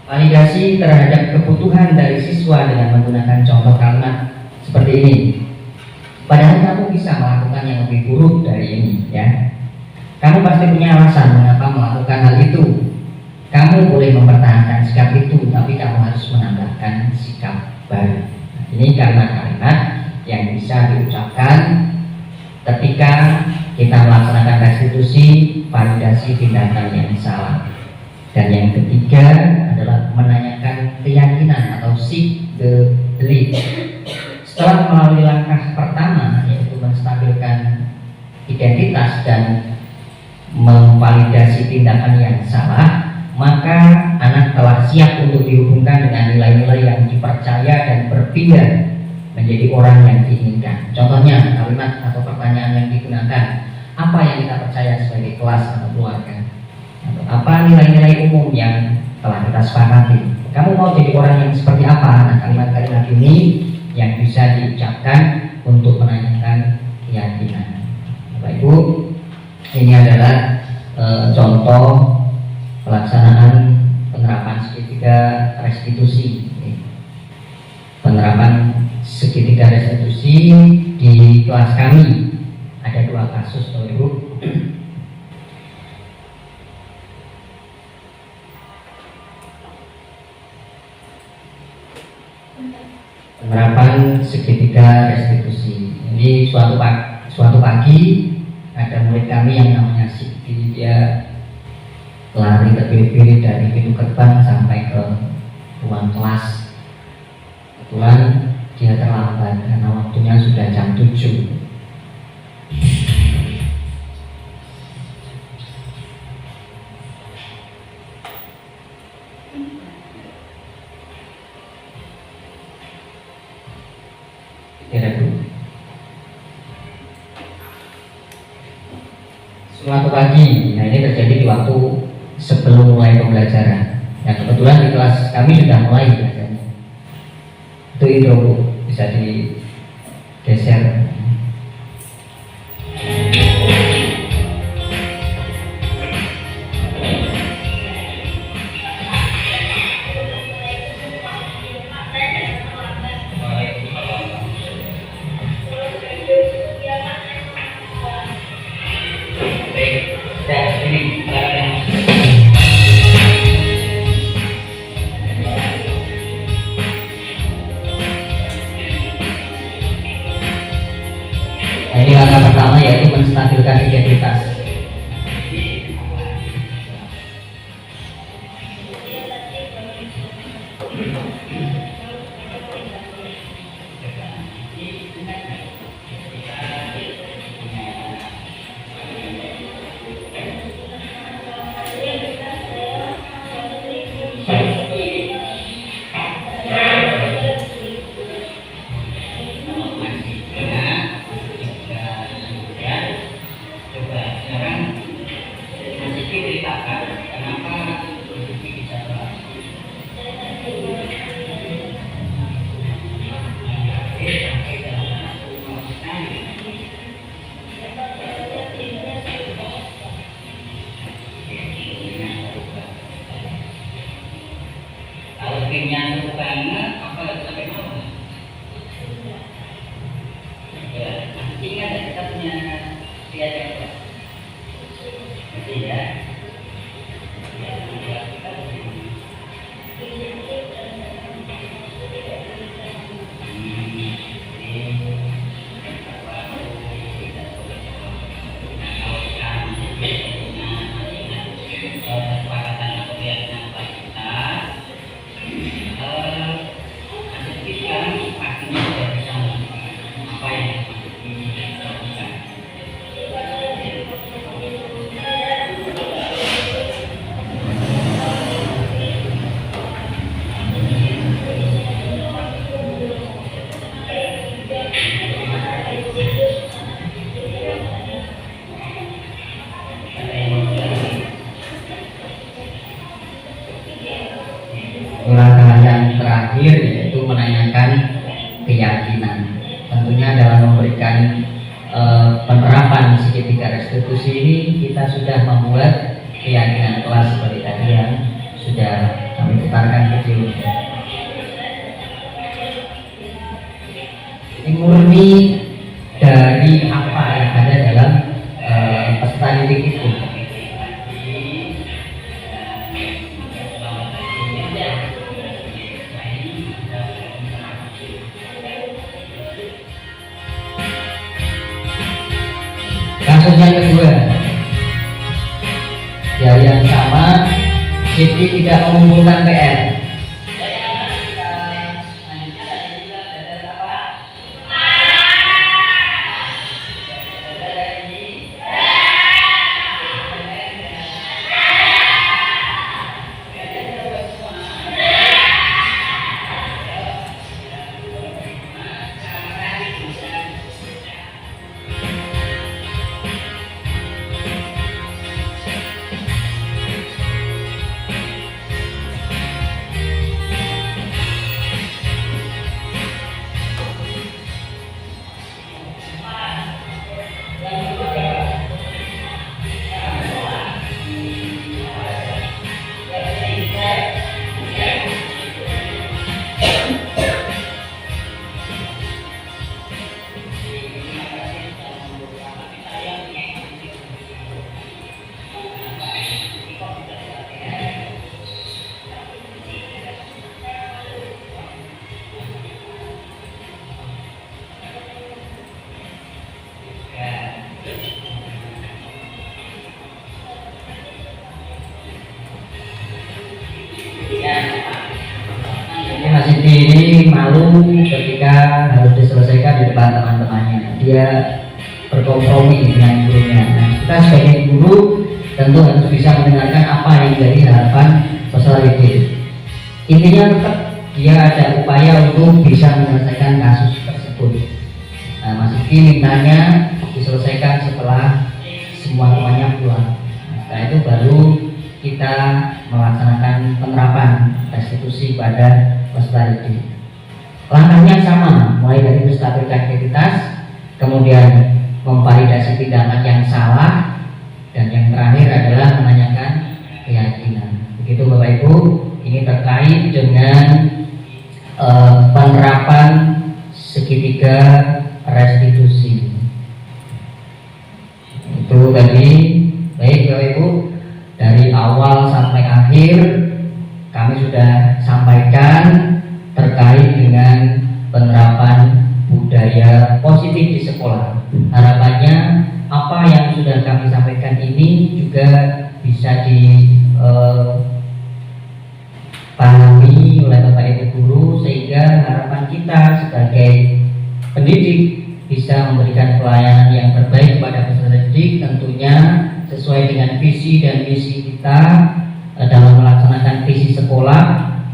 C: Validasi terhadap kebutuhan dari siswa dengan menggunakan contoh kalimat seperti ini. Padahal kamu bisa melakukan yang lebih buruk dari ini, ya. Kamu pasti punya alasan mengapa melakukan hal itu. Kamu boleh mempertahankan sikap itu, tapi kamu harus menambahkan sikap baru. Ini kalimat-kalimat yang bisa diucapkan ketika kita melaksanakan restitusi, validasi tindakan yang salah. Dan yang ketiga adalah menanyakan keyakinan atau seek the belief. Setelah melalui langkah pertama yaitu menstabilkan identitas dan memvalidasi tindakan yang salah, maka anak telah siap untuk dihubungkan dengan nilai-nilai yang dipercaya dan berpindah menjadi orang yang diinginkan. Contohnya kalimat atau pertanyaan yang digunakan, umum yang telah kita sepakati. Kamu mau jadi orang yang seperti apa? Nah, kalimat-kalimat ini yang bisa diucapkan untuk menanyakan keyakinan. Bapak Ibu, ini adalah contoh pelaksanaan penerapan segitiga restitusi. Penerapan segitiga restitusi di kelas kami ada 2 kasus, Bapak Ibu. Penerapan segitiga restitusi. Jadi suatu pagi ada murid kami yang namanya Siti, dia lari terpilih-pilih dari pintu gerbang sampai ke ruang kelas. Kebetulan dia terlambat karena waktunya sudah jam 7. Suatu pagi, nah ini terjadi di waktu sebelum mulai pembelajaran. Nah kebetulan di kelas kami sudah mulai belajarnya. Itu bisa digeser. Ini langkah pertama yaitu menstabilkan identitas. Langkah yang terakhir yaitu menanyakan keyakinan. Tentunya dalam memberikan penerapan segitiga restitusi ini kita sudah membuat keyakinan kelas seperti tadi yang sudah kami putarkan video. Ini murni dari apa yang ada dalam peserta didik itu. Kasus yang kedua, di hari yang sama, Siti tidak mengumpulkan PR. ketika harus diselesaikan di depan teman-temannya, dia berkompromi dengan gurunya. Nah, kita sebagai guru tentu harus bisa mendengarkan apa yang menjadi harapan peserta didik. Intinya tetap dia ada upaya untuk bisa menyelesaikan kasus tersebut. Nah, Mas Iki mintanya diselesaikan setelah semua temannya pulang. Setelah itu baru kita melaksanakan penerapan restitusi pada peserta didik. Langkahnya sama, mulai dari menstabilkan aktivitas, kemudian memvalidasi tindakan yang salah, dan yang terakhir adalah menanyakan keyakinan. Begitu Bapak Ibu, ini terkait dengan penerapan segitiga restitusi. Itu tadi. Baik Bapak Ibu, dari awal sampai akhir kami sudah sampaikan terkait dengan penerapan budaya positif di sekolah. Harapannya apa yang sudah kami sampaikan ini juga bisa dipahami oleh Bapak Ibu guru, sehingga harapan kita sebagai pendidik bisa memberikan pelayanan yang terbaik kepada peserta didik, tentunya sesuai dengan visi dan misi kita dalam melaksanakan visi sekolah,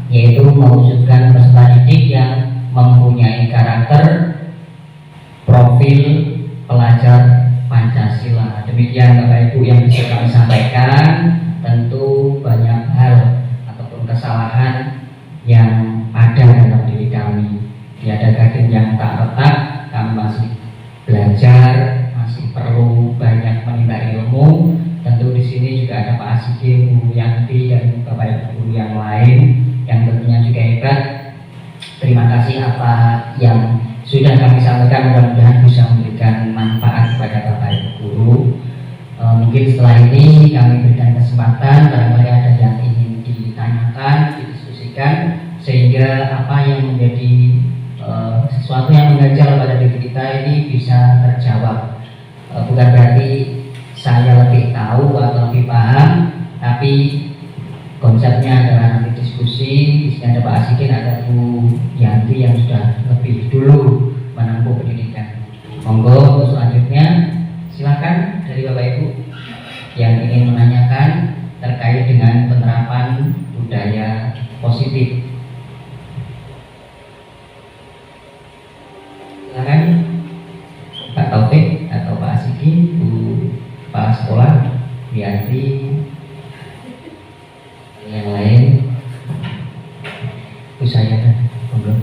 C: yaitu mewujudkan peserta didik yang mempunyai karakter profil pelajar Pancasila. Demikian Bapak Ibu yang bisa kami sampaikan. Tentu banyak hal ataupun kesalahan yang ada dalam diri kami. Tiada gading yang tak retak, kami masih belajar, masih perlu banyak menimba ilmu. Tentu di sini juga ada Pak Asiki, Bu Yanti, dan Bapak Ibu guru yang lain yang tentunya juga hebat. Terima kasih apa yang sudah kami sampaikan, mudah-mudahan bisa memberikan manfaat kepada Bapak Ibu guru. Mungkin setelah ini kami berikan kesempatan barangkali ada yang ingin ditanyakan, didiskusikan, sehingga apa yang menjadi sesuatu yang mengganjal pada diri kita ini bisa terjawab. Bukan berarti saya lebih tahu atau lebih paham, tapi konsepnya adalah nanti diskusi. Di sini ada Pak Asikin, ada Bu Yanti yang sudah lebih dulu menempuh pendidikan. Monggo untuk selanjutnya silakan dari Bapak Ibu yang ingin menanyakan terkait dengan penerapan budaya positif. Silakan Pak Taufik atau Pak Asiki, Bu Kepala Sekolah, Bu Yanti, yang lain. Bu saya kan, monggo.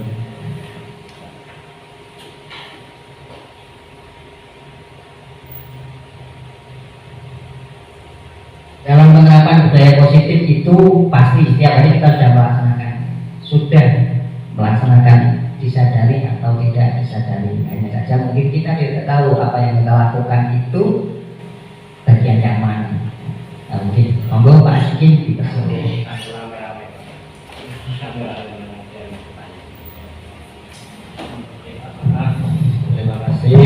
C: Dalam penerapan budaya positif itu pasti setiap hari kita sudah melaksanakan disadari atau tidak disadari. Hanya saja mungkin kita tidak tahu apa yang kita lakukan itu bagian yang mana. Nah, mungkin monggo Pak Asiki dipersilakan.
D: Terima kasih.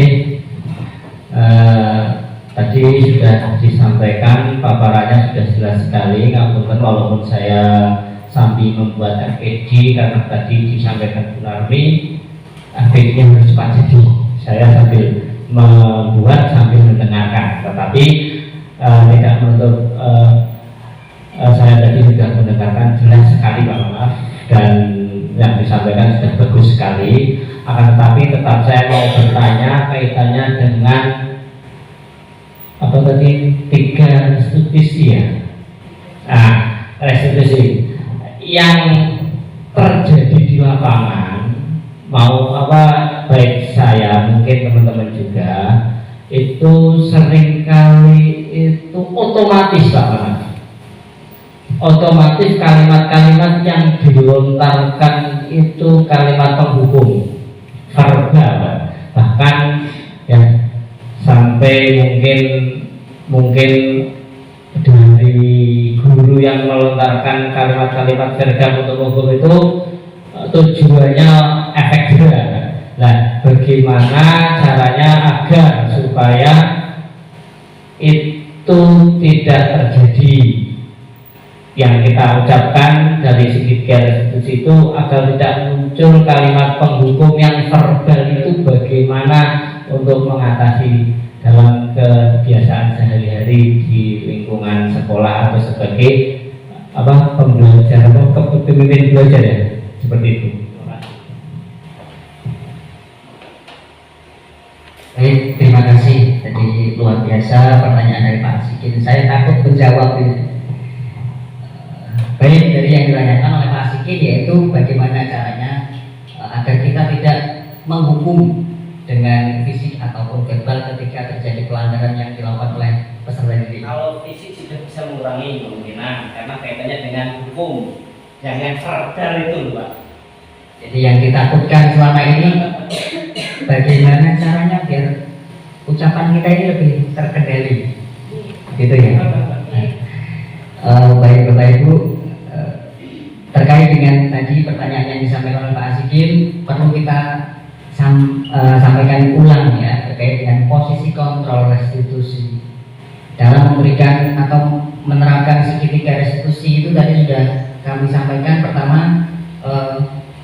D: Tadi sudah disampaikan, paparannya sudah jelas sekali. Ngapunten walaupun saya sambil membuat FED, karena tadi disampaikan Bu Narmi FED-nya harus cepat jadi. Saya sambil membuat sambil mendengarkan, tetapi tidak menutup saya tadi sudah mendengarkan jelas sekali Pak Maaf, dan yang disampaikan sudah bagus sekali. Akan tetapi tetap saya mau bertanya kaitannya dengan apa tadi, 3 restitusi ya. Nah, restitusi yang terjadi di lapangan, mau apa, baik saya mungkin teman-teman juga, itu seringkali itu otomatis Pak Mas. Otomatis kalimat-kalimat yang dilontarkan itu kalimat penghubung verbal, bahkan ya sampai mungkin dari guru yang melontarkan kalimat-kalimat sergap untuk mengukur itu tujuannya efek jerah. Nah, bagaimana caranya agar supaya itu tidak terjadi yang kita ucapkan dari segi restitusi itu, agar tidak muncul muncul kalimat penghukum yang verbal itu bagaimana untuk mengatasi dalam kebiasaan sehari-hari di lingkungan sekolah atau sebagai pembelajar atau kepemimpinan belajar ya, seperti itu.
C: Baik, terima kasih. Jadi luar biasa pertanyaan dari Pak Sikin. Saya takut menjawab ini. Baik, dari yang ditanyakan oleh Pak Sikin yaitu bagaimana caranya agar kita tidak menghukum dengan fisik ataupun verbal ketika terjadi pelanggaran yang dilakukan oleh peserta didik.
D: Kalau fisik sudah bisa mengurangi kemungkinan karena kaitannya dengan hukum. Yang verbal itu, Pak.
C: Jadi yang ditakutkan selama ini bagaimana caranya biar ucapan kita ini lebih terkendali, gitu ya. Baik Bapak Ibu, terkait dengan tadi pertanyaan yang disampaikan oleh Pak Asikin, perlu kita sampaikan ulang ya terkait dengan posisi kontrol restitusi dalam memberikan atau menerapkan segitiga restitusi itu tadi sudah kami sampaikan. Pertama,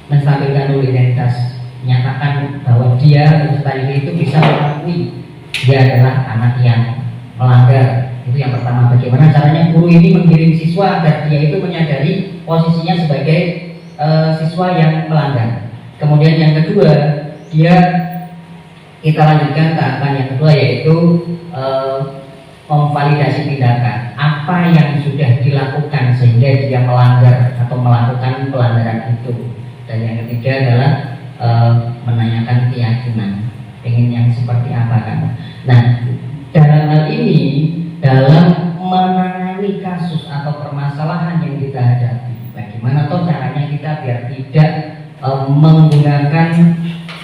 C: menstabilkan dulu identitas, menyatakan bahwa dia peserta didik itu bisa mengakui dia adalah anak yang melanggar. Itu yang pertama. Bagaimana caranya guru ini menggiring siswa agar dia itu menyadari posisinya sebagai siswa yang melanggar. Kemudian yang kedua, kita lanjutkan tahapan yang kedua yaitu memvalidasi tindakan apa yang sudah dilakukan sehingga dia melanggar atau melakukan pelanggaran itu. Dan yang ketiga adalah menanyakan keyakinan, ingin yang seperti apa kan. Nah, dalam hal ini, dalam menangani kasus atau permasalahan yang kita hadapi, bagaimana toh caranya kita biar tidak menggunakan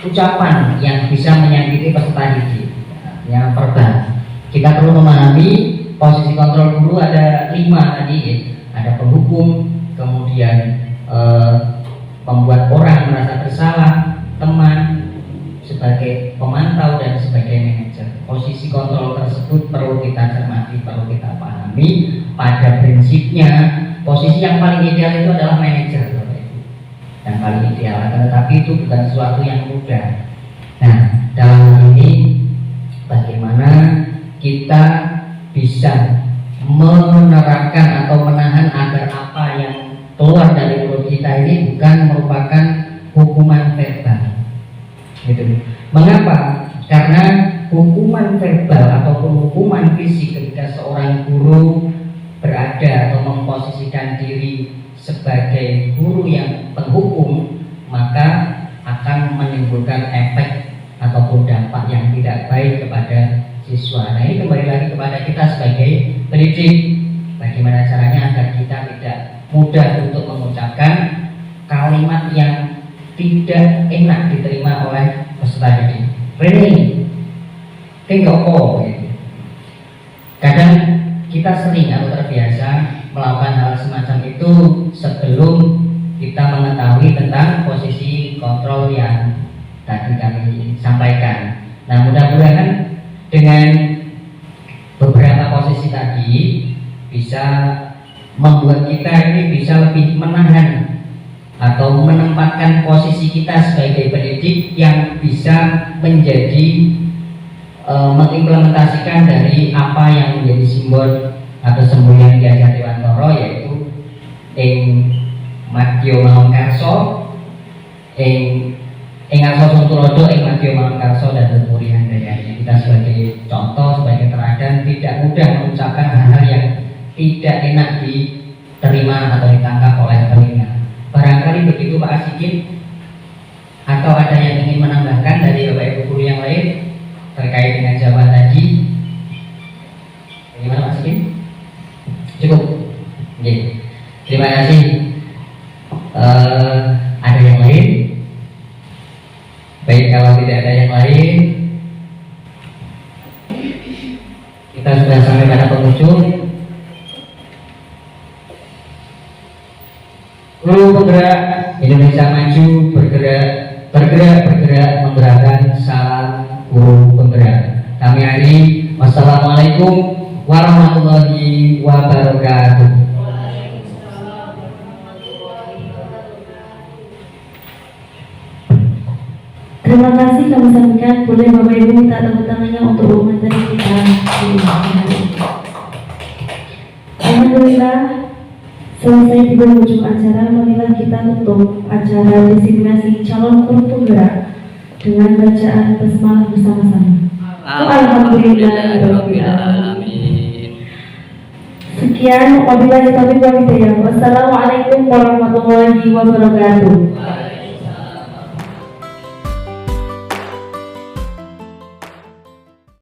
C: ucapan yang bisa menyakiti peserta didik, yang verbal. Kita perlu memahami posisi kontrol guru ada 5 tadi ya. Ada penghukum, kemudian membuat orang merasa bersalah, teman sebagai pemantau dan sebagai manajer. Posisi kontrol tersebut perlu kita cermati, perlu kita pahami. Pada prinsipnya posisi yang paling ideal itu adalah manajer, Bapak Ibu. Yang paling ideal, tetapi itu bukan sesuatu yang mudah. Nah, dalam hal ini bagaimana kita bisa menerapkan atau menahan agar apa yang keluar dari mulut kita ini bukan merupakan hukuman verbal, gitu. Mengapa? Karena hukuman verbal ataupun hukuman fisik ketika seorang guru berada atau memposisikan diri sebagai guru yang penghukum, maka akan menimbulkan efek ataupun dampak yang tidak baik kepada siswa. Nah, ini kembali lagi kepada kita sebagai pendidik, bagaimana caranya agar kita tidak mudah untuk mengucapkan kalimat yang tidak enak diterima oleh peserta didik. Rene, kok gitu. Kadang kita sering atau terbiasa melakukan hal semacam itu sebelum kita mengetahui tentang posisi kontrol yang tadi kami sampaikan. Nah, mudah-mudahan dengan beberapa posisi tadi bisa membuat kita ini bisa lebih menahan atau menempatkan posisi kita sebagai pendidik yang bisa menjadi mengimplementasikan dari apa yang menjadi simbol atau semboyan Ki Hajar Dewantara, yaitu ing Madya Manungkarsa, ing Arsa Suntulodo, ing Madya Manungkarsa dan Tumuri Handayani. Kita sebagai contoh, sebagai teladan tidak mudah mengucapkan hal-hal yang tidak enak diterima atau ditangkap oleh telinga. Barangkali begitu Pak Asikin, atau ada yang ingin menambahkan dari Bapak Ibu guru yang lain terkait dengan jawaban tadi? Bagaimana Pak Asikin? Cukup? Oke. Terima kasih. Ada yang lain? Baik, kalau tidak ada yang lain, kita sudah sampai pada penghujung. Guru penggerak Indonesia Maju bergerak menggerakkan salam guru penggerak. Kami akhiri. Wassalamualaikum warahmatullahi wabarakatuh.
A: kami sampaikan, boleh Bapak Ibu minta tepuk tangannya untuk materi kita. Alhamdulillah, selesai di penghujung acara, marilah kita tutup acara designasi calon guru penggerak dengan bacaan basmalah bersama-sama.
C: Alhamdulillahirobbilalamin.
A: Sekian, wabillahi taufiq wal hidayah. Wassalamualaikum warahmatullahi wabarakatuh.